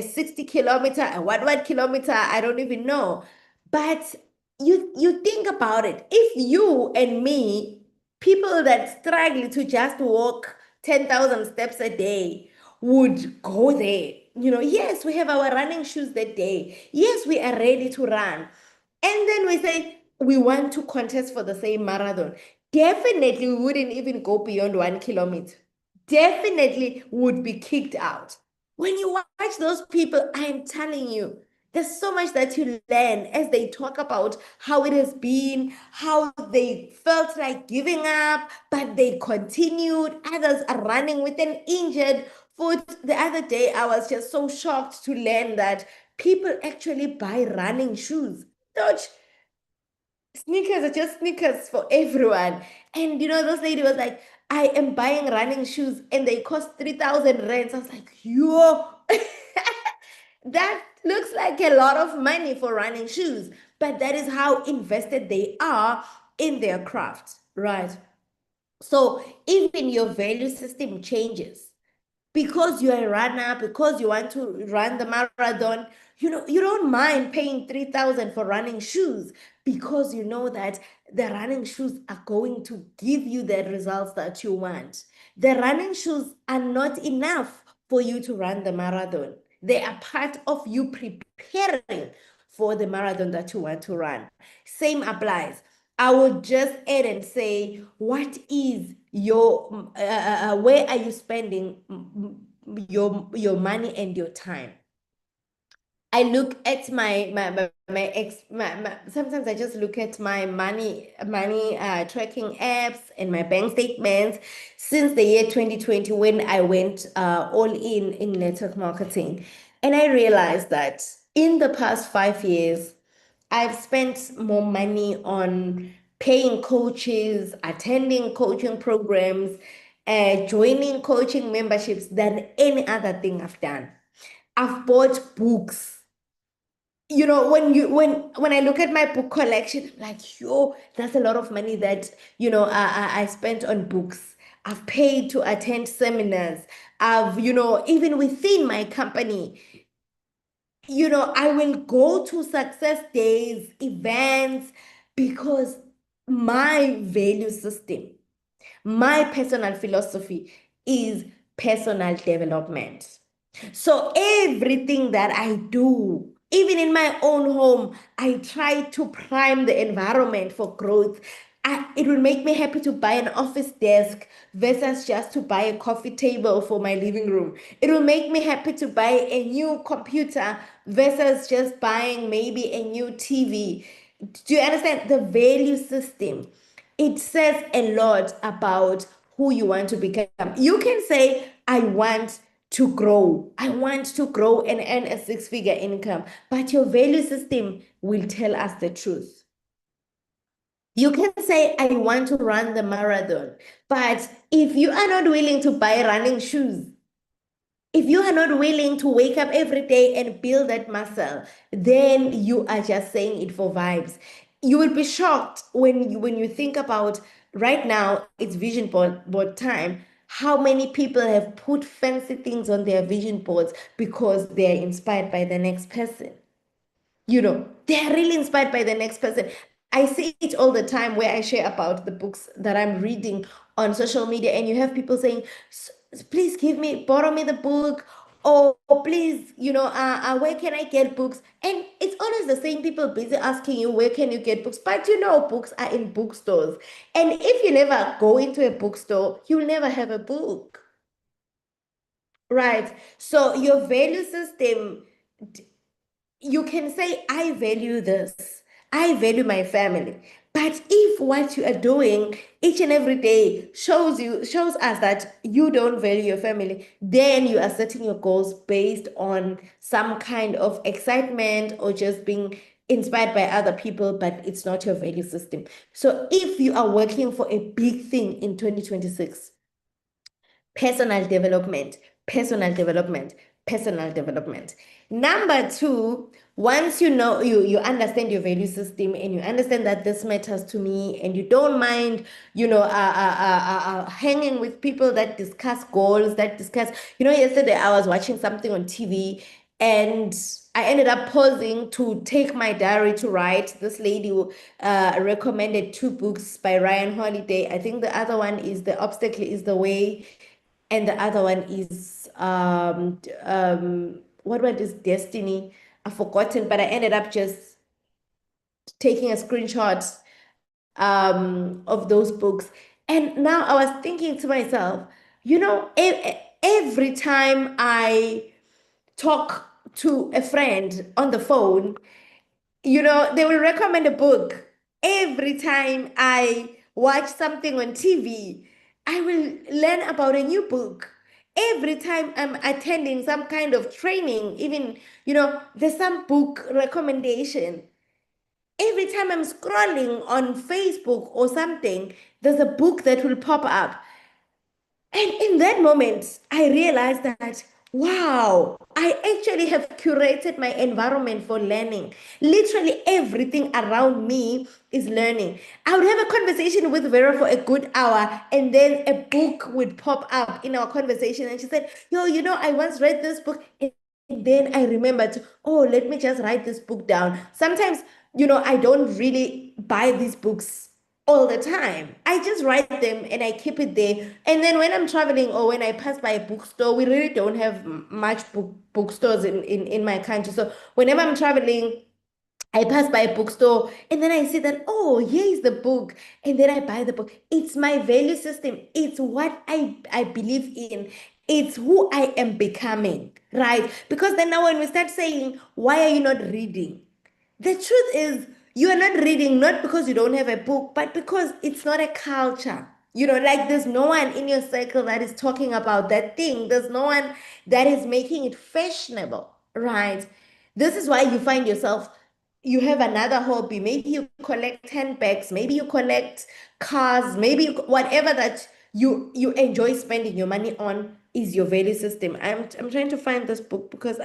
60 kilometer, what kilometer, I don't even know. But you think about it. If you and me, people that struggle to just walk 10,000 steps a day, would go there. Yes, we have our running shoes that day. Yes, we are ready to run. And then we say we want to contest for the same marathon. Definitely, we wouldn't even go beyond 1 kilometer. Definitely would be kicked out. When you watch those people, I'm telling you, there's so much that you learn as they talk about how it has been, how they felt like giving up, but they continued. Others are running with an injured foot. The other day, I was just so shocked to learn that people actually buy running shoes. Don't Sneakers are just sneakers for everyone. And those lady was like, I am buying running shoes and they cost 3,000 rands. I was like, yo, that looks like a lot of money for running shoes. But that is how invested they are in their craft, right? So even your value system changes because you're a runner, because you want to run the marathon, you don't mind paying 3,000 for running shoes because you know that the running shoes are going to give you the results that you want. The running shoes are not enough for you to run the marathon. They are part of you preparing for the marathon that you want to run. Same applies. I would just add and say, what is your, where are you spending your money and your time? I look at my sometimes I just look at my money tracking apps and my bank statements since the year 2020 when I went all in network marketing. And I realized that in the past 5 years, I've spent more money on paying coaches, attending coaching programs, joining coaching memberships than any other thing I've done. I've bought books. You know, when I look at my book collection, I'm like, yo, that's a lot of money that, I spent on books. I've paid to attend seminars. Even within my company, I will go to success days, events, because my value system, my personal philosophy is personal development. So everything that I do, even in my own home, I try to prime the environment for growth. It will make me happy to buy an office desk versus just to buy a coffee table for my living room. It will make me happy to buy a new computer versus just buying maybe a new TV. Do you understand the value system? It says a lot about who you want to become. You can say, I want to grow. I want to grow and earn a six-figure income. But your value system will tell us the truth. You can say, I want to run the marathon. But if you are not willing to buy running shoes, if you are not willing to wake up every day and build that muscle, then you are just saying it for vibes. You will be shocked when you think about right now, it's vision board time. How many people have put fancy things on their vision boards because they are inspired by the next person? They're really inspired by the next person. I see it all the time where I share about the books that I'm reading on social media, and you have people saying, Please borrow me the book." Or please, where can I get books? And it's always the same people busy asking you, where can you get books? But books are in bookstores. And if you never go into a bookstore, you'll never have a book. Right. So your value system, you can say, I value this, I value my family. But if what you are doing each and every day shows us that you don't value your family, then you are setting your goals based on some kind of excitement or just being inspired by other people, but it's not your value system. So if you are working for a big thing in 2026, personal development, personal development, personal development. Number two, once you understand your value system and you understand that this matters to me and you don't mind, hanging with people that discuss goals, that discuss, yesterday I was watching something on TV and I ended up pausing to take my diary to write. This lady recommended two books by Ryan Holiday. I think the other one is The Obstacle is the Way, and the other one is what one is Destiny. I've forgotten, but I ended up just taking a screenshot of those books. And now I was thinking to myself, every time I talk to a friend on the phone, they will recommend a book. Every time I watch something on TV, I will learn about a new book. Every time I'm attending some kind of training, even, there's some book recommendation. Every time I'm scrolling on Facebook or something, there's a book that will pop up. And in that moment, I realized that, wow, I actually have curated my environment for learning. Literally everything around me is learning. I would have a conversation with Vera for a good hour, and then a book would pop up in our conversation. And she said, Yo, I once read this book. And then I remembered, oh, let me just write this book down. Sometimes, I don't really buy these books all the time. I just write them and I keep it there. And then when I'm traveling or when I pass by a bookstore, we really don't have much bookstores in my country. So whenever I'm traveling, I pass by a bookstore and then I see that, oh, here is the book. And then I buy the book. It's my value system. It's what I believe in. It's who I am becoming, right? Because then now when we start saying, why are you not reading? The truth is, you are not reading not because you don't have a book, but because it's not a culture. Like there's no one in your circle that is talking about that thing. There's no one that is making it fashionable, right? This is why you find yourself, you have another hobby. Maybe you collect handbags, maybe you collect cars, maybe whatever that you enjoy spending your money on is your value system. I'm trying to find this book because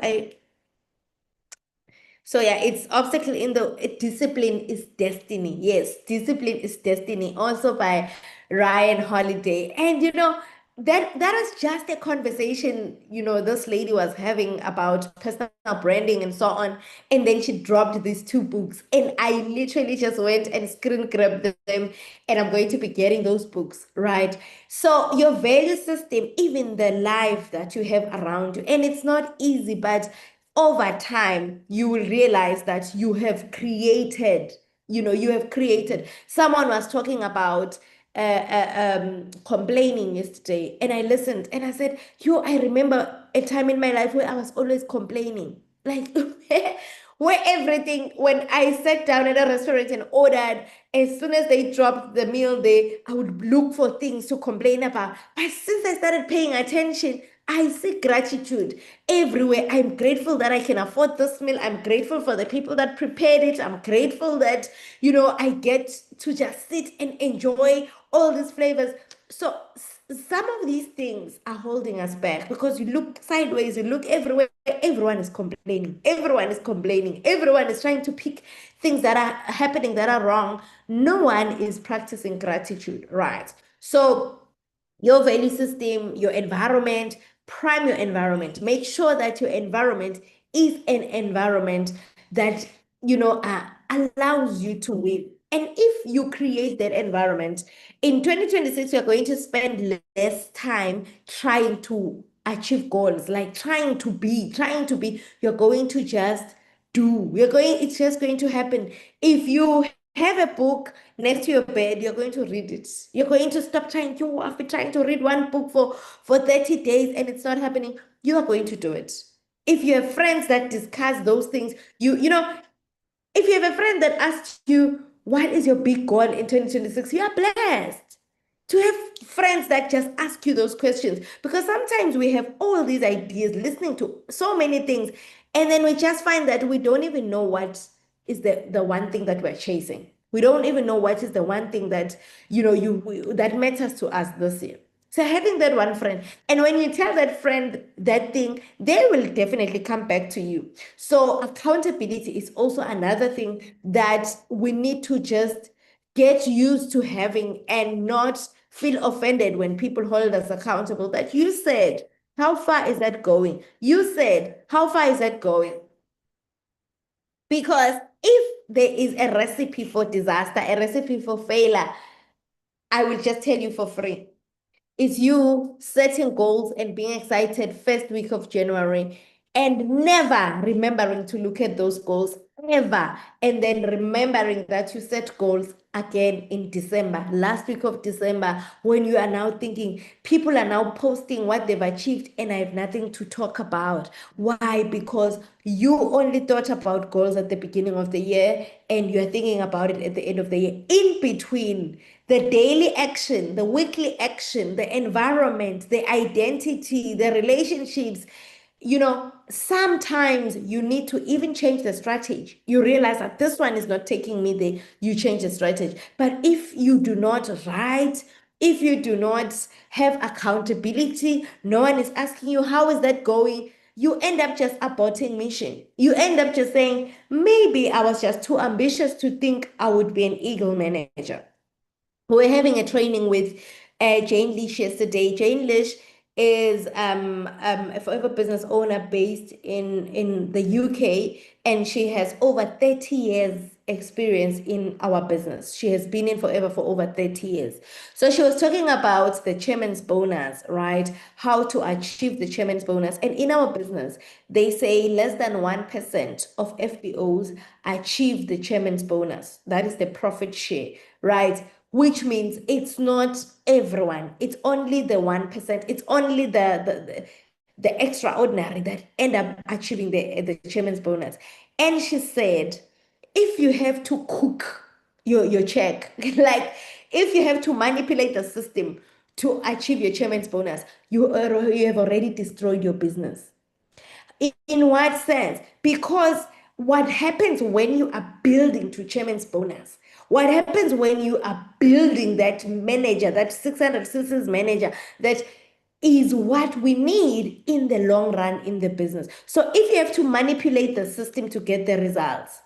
so yeah, it's obstacle in the discipline is destiny. Yes, discipline is destiny. Also by Ryan Holiday. And that is just a conversation, this lady was having about personal branding and so on. And then she dropped these two books. And I literally just went and screen grabbed them. And I'm going to be getting those books, right? So your value system, even the life that you have around you, and it's not easy, but over time, you will realize that you have created. Someone was talking about complaining yesterday, and I listened and I said, yo, I remember a time in my life where I was always complaining. Like, where everything, when I sat down at a restaurant and ordered, as soon as they dropped the meal there, I would look for things to complain about. But since I started paying attention, I see gratitude everywhere. I'm grateful that I can afford this meal. I'm grateful for the people that prepared it. I'm grateful that, I get to just sit and enjoy all these flavors. So some of these things are holding us back because you look sideways, you look everywhere, everyone is complaining. Everyone is complaining. Everyone is trying to pick things that are happening that are wrong. No one is practicing gratitude, right? So your value system, your environment, prime your environment. Make sure that your environment is an environment that, allows you to win. And if you create that environment, in 2026, you're going to spend less time trying to achieve goals, like trying to be, you're going to just it's just going to happen. If you have a book next to your bed, you're going to read it. You're going to stop trying. I've been trying to read one book for 30 days and it's not happening. You are going to do it. If you have friends that discuss those things, if you have a friend that asks you, what is your big goal in 2026? You are blessed to have friends that just ask you those questions, because sometimes we have all these ideas, listening to so many things, and then we just find that we don't even know what is the one thing that we're chasing. We don't even know what is the one thing that that matters to us this year. So having that one friend, and when you tell that friend that thing, they will definitely come back to you. So accountability is also another thing that we need to just get used to having, and not feel offended when people hold us accountable. That you said, how far is that going? You said, how far is that going? Because if there is a recipe for disaster, a recipe for failure, I will just tell you for free. It's you setting goals and being excited first week of January and never remembering to look at those goals ever, and then remembering that you set goals again in December, last week of December, when you are now thinking people are now posting what they've achieved and I have nothing to talk about. Why? Because you only thought about goals at the beginning of the year and you're thinking about it at the end of the year. In between, the daily action, the weekly action, the environment, the identity, the relationships, sometimes you need to even change the strategy. You realize that this one is not taking me there, you change the strategy. But if you do not write, if you do not have accountability, no one is asking you, how is that going? You end up just aborting mission. You end up just saying, maybe I was just too ambitious to think I would be an eagle manager. We're having a training with Jane Leash yesterday. Jane Leash is a forever business owner based in the UK, and she has over 30 years experience in our business. She has been in forever for over 30 years. So she was talking about the chairman's bonus, right? How to achieve the chairman's bonus. And in our business, they say less than 1% of FBOs achieve the chairman's bonus. That is the profit share, right? which means it's not everyone. It's only the 1%. It's only the extraordinary that end up achieving the chairman's bonus. And she said, if you have to cook your check, like if you have to manipulate the system to achieve your chairman's bonus, you have already destroyed your business. In what sense? Because what happens when you are building to chairman's bonus? What happens when you are building that manager, that 600 citizens manager, that is what we need in the long run in the business. So if you have to manipulate the system to get the results,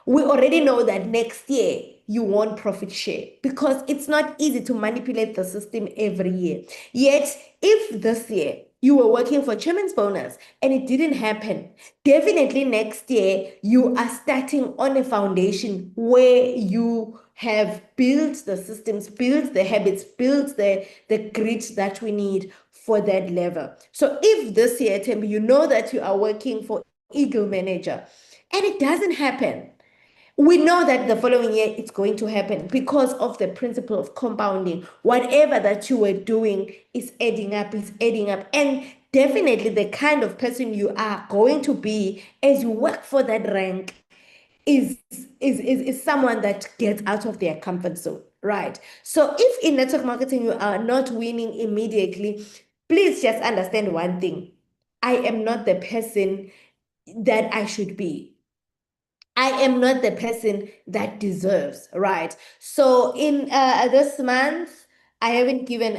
we already know that next year you won't profit share because it's not easy to manipulate the system every year. Yet, if this year you were working for chairman's bonus and it didn't happen, definitely next year you are starting on a foundation where you have built the systems, built the habits, built the grit that we need for that level. So if this year, Tembi, you know that you are working for Eagle Manager and it doesn't happen, we know that the following year it's going to happen because of the principle of compounding. Whatever that you were doing is adding up, and definitely the kind of person you are going to be as you work for that rank is someone that gets out of their comfort zone, right? So if in network marketing you are not winning immediately, please just understand one thing. I am not the person that I should be. I am not the person that deserves, right? So in this month, I haven't given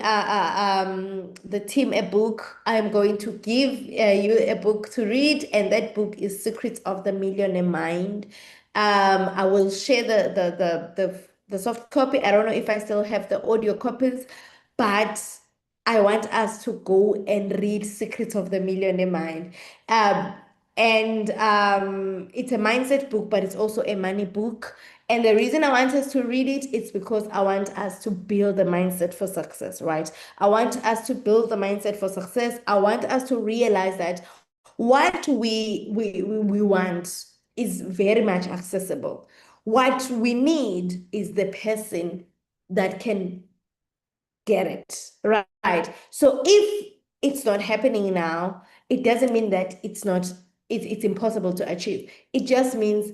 the team a book. I am going to give you a book to read, and that book is Secrets of the Millionaire Mind. I will share the soft copy. I don't know if I still have the audio copies, but I want us to go and read Secrets of the Millionaire Mind. And it's a mindset book, but it's also a money book. And the reason I want us to read it is because I want us to build the mindset for success, right? I want us to build the mindset for success. I want us to realize that what we want is very much accessible. What we need is the person that can get it, right? So if it's not happening now, it doesn't mean that it's impossible to achieve. It just means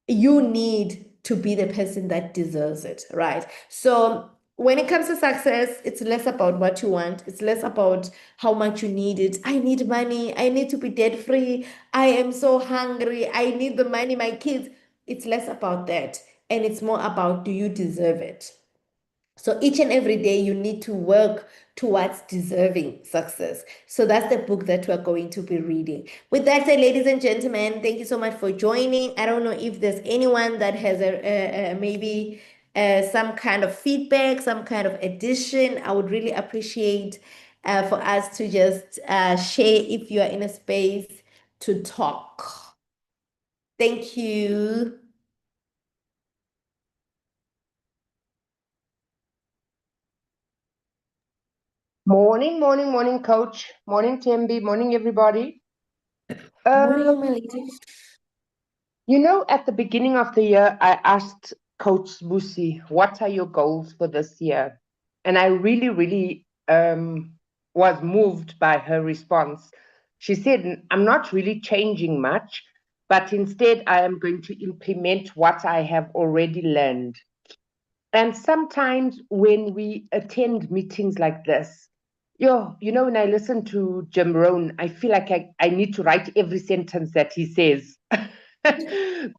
you need to be the person that deserves it, right? So when it comes to success, it's less about what you want. It's less about how much you need it. I need money. I need to be debt free. I am so hungry. I need the money, my kids. It's less about that. And it's more about, do you deserve it? So each and every day you need to work towards deserving success. So that's the book that we're going to be reading. With that said, ladies and gentlemen, thank you so much for joining. I don't know if there's anyone that has maybe some kind of feedback, some kind of addition. I would really appreciate for us to just share if you are in a space to talk. Thank you. Morning, morning, morning, coach. Morning, Tembi. Morning, everybody. Morning, my lady. At the beginning of the year, I asked Coach Busi, what are your goals for this year? And I really, really was moved by her response. She said, I'm not really changing much, but instead I am going to implement what I have already learned. And sometimes when we attend meetings like this, when I listen to Jim Rohn, I feel like I need to write every sentence that he says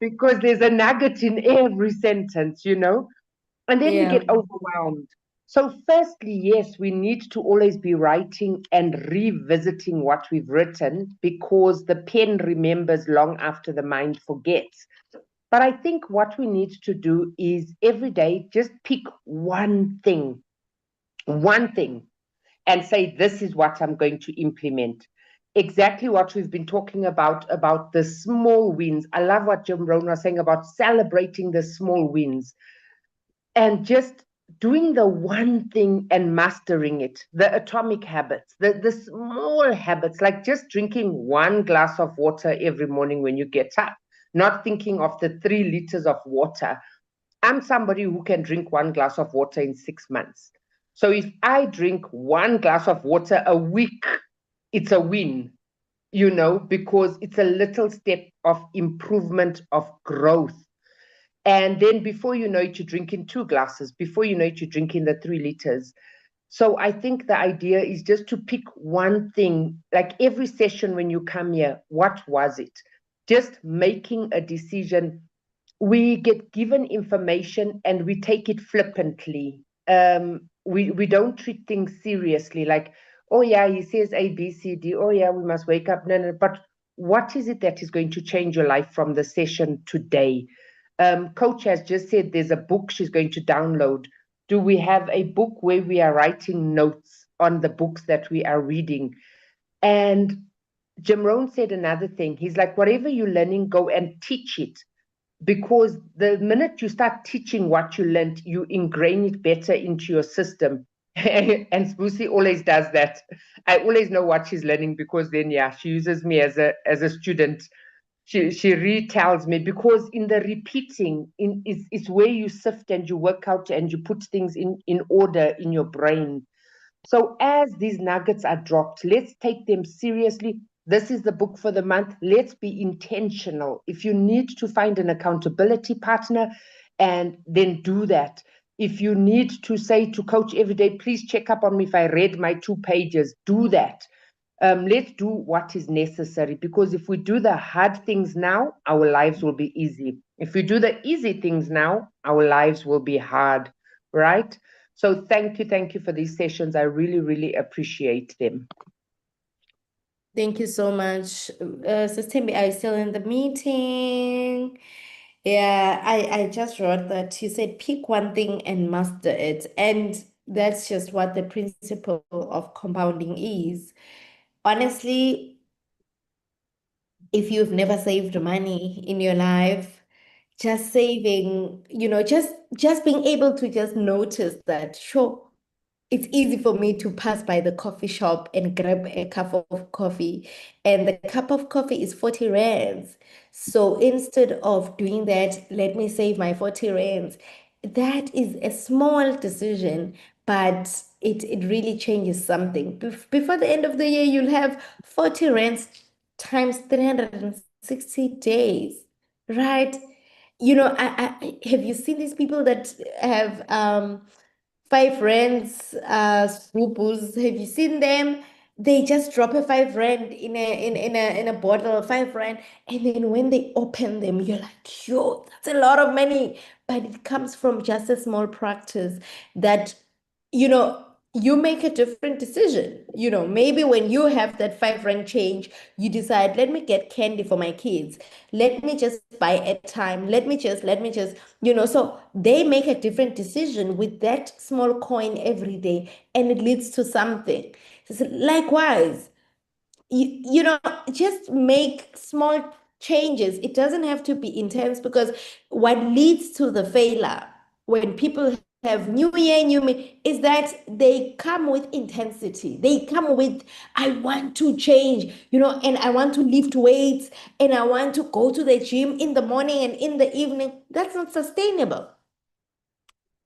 because there's a nugget in every sentence. And then we Yeah. get overwhelmed. So, firstly, yes, we need to always be writing and revisiting what we've written because the pen remembers long after the mind forgets. But I think what we need to do is every day just pick one thing, and say, this is what I'm going to implement. Exactly what we've been talking about the small wins. I love what Jim Rohn was saying about celebrating the small wins and just doing the one thing and mastering it, the atomic habits, the small habits, like just drinking 1 glass of water every morning when you get up, not thinking of the 3 liters of water. I'm somebody who can drink 1 glass of water in 6 months. So if I drink 1 glass of water a week, it's a win, because it's a little step of improvement, of growth. And then before you know it, you're drinking 2 glasses. Before you know it, you're drinking the 3 liters. So I think the idea is just to pick one thing, like every session when you come here, what was it? Just making a decision. We get given information and we take it flippantly. We don't treat things seriously, like, oh yeah, he says A, B, C, D. Oh yeah, we must wake up. No, no, but what is it that is going to change your life from the session today? Coach has just said there's a book she's going to download. Do we have a book where we are writing notes on the books that we are reading? And Jim Rohn said another thing. He's like, whatever you're learning, go and teach it. Because the minute you start teaching what you learned, you ingrain it better into your system. And Sbusi always does that. I always know what she's learning because then, yeah, she uses me as a student. She retells me, because in the repeating is where you sift and you work out and you put things in order in your brain. So as these nuggets are dropped, let's take them seriously. This is the book for the month. Let's be intentional. If you need to find an accountability partner, and then do that. If you need to say to coach every day, please check up on me if I read my 2 pages, do that. Let's do what is necessary, because if we do the hard things now, our lives will be easy. If we do the easy things now, our lives will be hard, right? So thank you for these sessions. I really, really appreciate them. Thank you so much. Sis Thembi, are you still in the meeting? Yeah, I just wrote that you said pick one thing and master it. And that's just what the principle of compounding is. Honestly, if you've never saved money in your life, just saving, just being able to just notice that, sure, it's easy for me to pass by the coffee shop and grab a cup of coffee, and the cup of coffee is 40 rands. So instead of doing that, let me save my 40 rands. That is a small decision, but it really changes something. Before the end of the year, you'll have 40 rands times 360 days, right? Have you seen these people that have 5 rands, swoopers? Have you seen them? They just drop a 5 rand in a bottle, 5 rand, and then when they open them, you're like, yo, that's a lot of money. But it comes from just a small practice that, you know, you make a different decision. Maybe when you have that 5 rand change, you decide, let me get candy for my kids. Let me just buy airtime. Let me just, so they make a different decision with that small coin every day, and it leads to something. So likewise, just make small changes. It doesn't have to be intense, because what leads to the failure when people have new year, new me, is that they come with intensity. They come with, I want to change, and I want to lift weights, and I want to go to the gym in the morning and in the evening. That's not sustainable.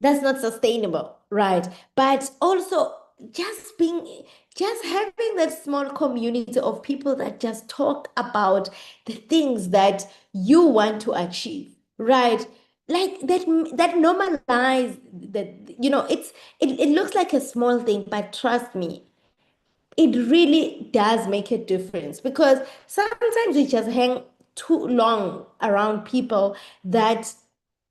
That's not sustainable, right? But also just having that small community of people that just talk about the things that you want to achieve, right? Like that normalize that, it looks like a small thing, but trust me, it really does make a difference, because sometimes we just hang too long around people that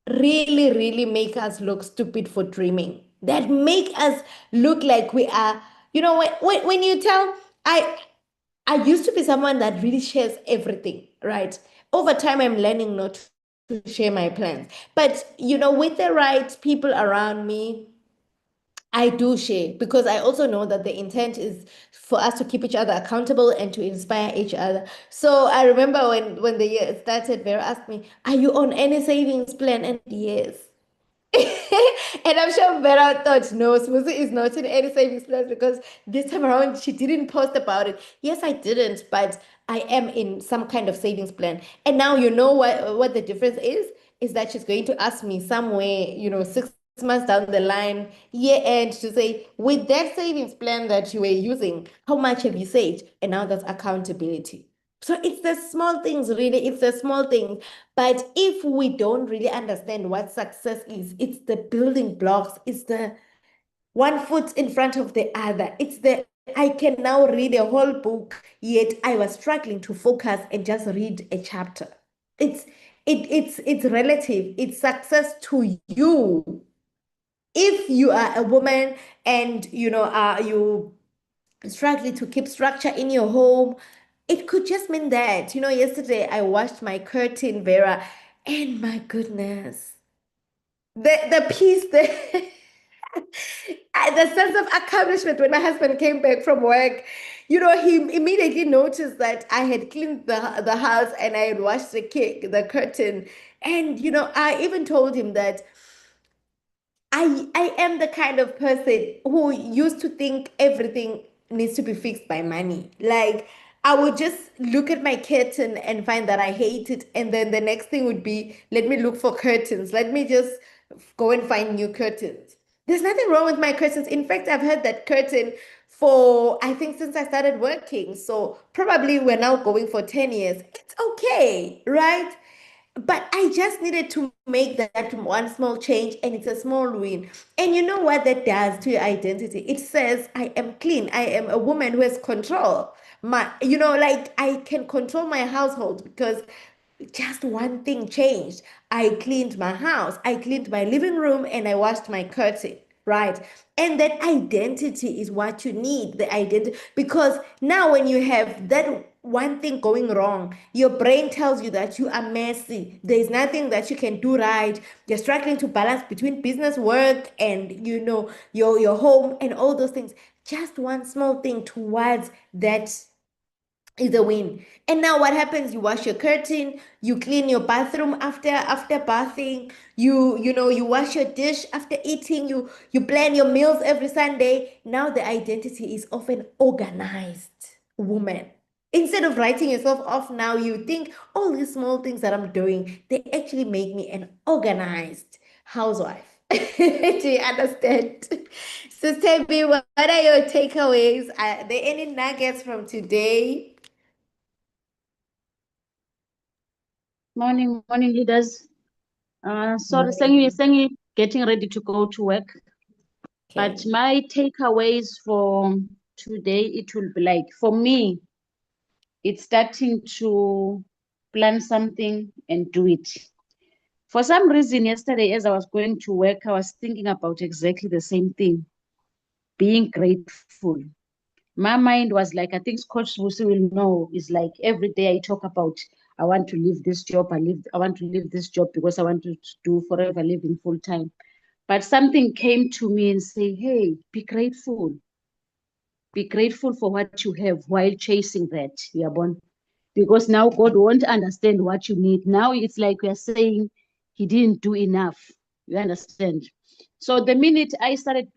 really, really make us look stupid for dreaming, that make us look like we are, when you tell, I used to be someone that really shares everything, right? Over time, I'm learning not to share my plans. But, with the right people around me, I do share, because I also know that the intent is for us to keep each other accountable and to inspire each other. So I remember when the year started, Vera asked me, are you on any savings plan? And yes. And I'm sure Vera thought, no, Smoothie is not in any savings plans, because this time around she didn't post about it. Yes, I didn't, but I am in some kind of savings plan. And now you know what the difference is. is that she's going to ask me somewhere, 6 months down the line, year end, to say, with that savings plan that you were using, how much have you saved? And now that's accountability. So it's the small things, really, it's the small things. But if we don't really understand what success is, it's the building blocks, it's the one foot in front of the other. It's the I can now read a whole book, yet I was struggling to focus and just read a chapter. It's relative. It's success to you. If you are a woman and you struggling to keep structure in your home, it could just mean that. Yesterday I washed my curtain, Vera, and my goodness, the piece there. The sense of accomplishment when my husband came back from work, he immediately noticed that I had cleaned the house and I had washed the curtain. And, I even told him that I am the kind of person who used to think everything needs to be fixed by money. Like, I would just look at my curtain and find that I hate it. And then the next thing would be, let me look for curtains. Let me just go and find new curtains. There's nothing wrong with my curtains. In fact, I've had that curtain for, I think, since I started working. So probably we're now going for 10 years. It's okay, right? But I just needed to make that one small change, and it's a small win. And you know what that does to your identity? It says, I am clean. I am a woman who has control. Like I can control my household because just one thing changed. I cleaned my house, I cleaned my living room, and I washed my curtain, right? And that identity is what you need, the identity. Because now, when you have that one thing going wrong, your brain tells you that you are messy. There's nothing that you can do right. You're struggling to balance between business, work, and your home and all those things. Just one small thing towards that is a win. And now what happens? You wash your curtain, you clean your bathroom after bathing, you wash your dish after eating, you plan your meals every Sunday. Now the identity is of an organized woman. Instead of writing yourself off, now you think all these small things that I'm doing, they actually make me an organized housewife. Do you understand? Sister B, what are your takeaways? Are there any nuggets from today? Morning, leaders. Sorry, saying getting ready to go to work. Okay. But my takeaways for today, it will be like, for me, it's starting to plan something and do it. For some reason, yesterday, as I was going to work, I was thinking about exactly the same thing, being grateful. My mind was like, I think Coach Busi will know, is like every day I talk about, I want to leave this job, I want to leave this job because I want to do forever living full time. But something came to me and say, hey, be grateful. Be grateful for what you have while chasing that, Yabon. Because now God won't understand what you need. Now it's like we are saying he didn't do enough. You understand? So the minute I started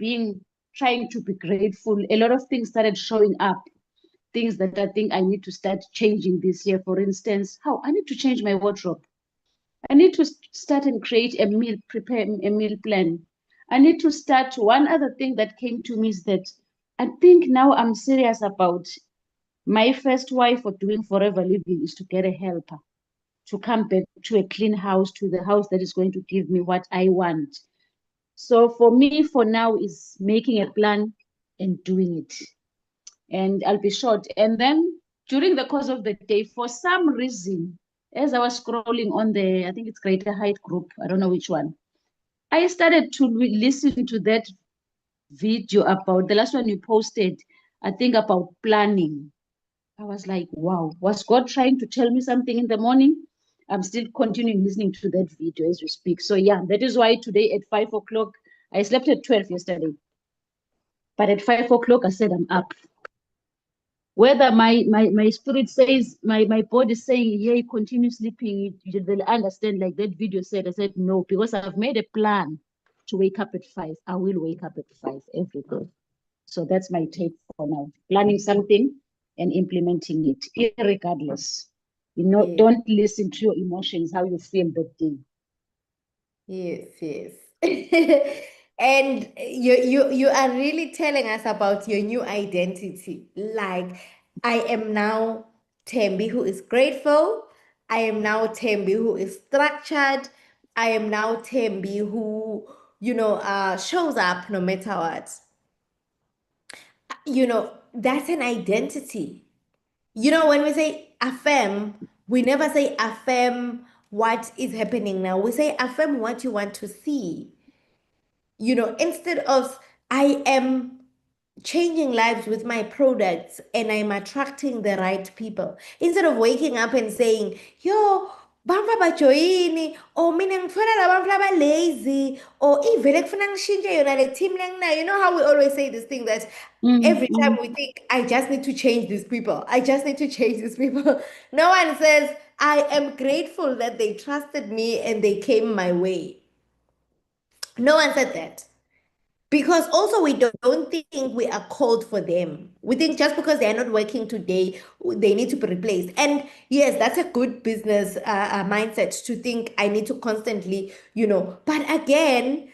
trying to be grateful, a lot of things started showing up. Things that I think I need to start changing this year. For instance, I need to change my wardrobe. I need to start and prepare a meal plan. I need to start. One other thing that came to me is that I think now I'm serious about my first wife for doing forever living is to get a helper, to come back to a clean house, to the house that is going to give me what I want. So for me, for now, is making a plan and doing it. And I'll be short. And then during the course of the day, for some reason, as I was scrolling on I think it's Greater Height group, I don't know which one, I started to listen to that video about the last one you posted, I think about planning. I was like, wow, was God trying to tell me something in the morning? I'm still continuing listening to that video as we speak. So yeah, that is why today at 5 o'clock, I slept at 12 yesterday. But at 5 o'clock, I said, I'm up. Whether my spirit says, my body is saying, yeah, continue sleeping, they'll understand, like that video said. I said, no, because I've made a plan to wake up at 5. I will wake up at 5 every day. So that's my take for now. Planning something and implementing it, irregardless. Yeah. Don't listen to your emotions, how you feel that day. Yes, yes. And you are really telling us about your new identity. Like, I am now Thembi who is grateful. I am now Thembi who is structured. I am now Thembi who, shows up no matter what. That's an identity. When we say affirm, we never say affirm what is happening now. We say affirm what you want to see. Instead of I am changing lives with my products and I'm attracting the right people. Instead of waking up and saying, yo, bamfa bajoyini, or mina ngifuna la bamfa lazy, or ivele kufuna ngishintshe yona le team le nginayo. You know how we always say this thing that every time we think, I just need to change these people. I just need to change these people. No one says, I am grateful that they trusted me and they came my way. No one said that. Because also we don't think we are called for them. We think just because they are not working today, they need to be replaced. And yes, that's a good business mindset to think I need to constantly, But again,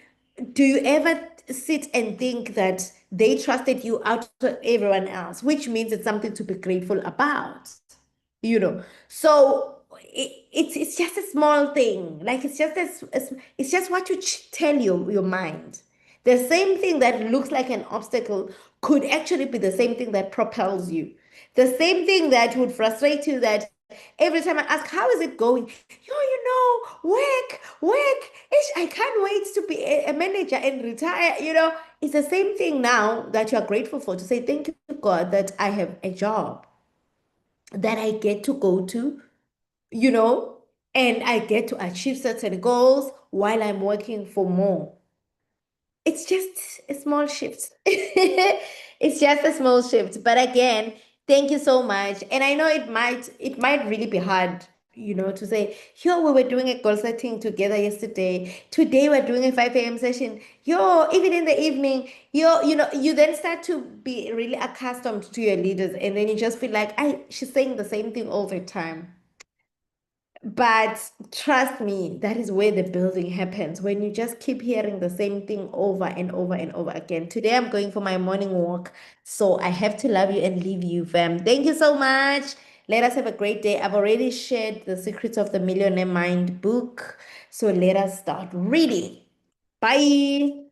do you ever sit and think that they trusted you out of everyone else, which means it's something to be grateful about, So it's just a small thing. Like it's just what you tell your mind. The same thing that looks like an obstacle could actually be the same thing that propels you. The same thing that would frustrate you, that every time I ask, how is it going? Work. Ish, I can't wait to be a manager and retire. It's the same thing now that you're grateful for, to say, thank you, God, that I have a job that I get to go to, and I get to achieve certain goals while I'm working for more. It's just a small shift. It's just a small shift. But again, thank you so much. And I know it might really be hard, to say, yo, we were doing a goal setting together yesterday. Today we're doing a 5 a.m. session. Yo, even in the evening, you then start to be really accustomed to your leaders, and then you just feel like she's saying the same thing all the time. But trust me, that is where the building happens, when you just keep hearing the same thing over and over and over again. Today, I'm going for my morning walk, so I have to love you and leave you, fam. Thank you so much. Let us have a great day. I've already shared the Secrets of the Millionaire Mind book, so let us start reading. Bye.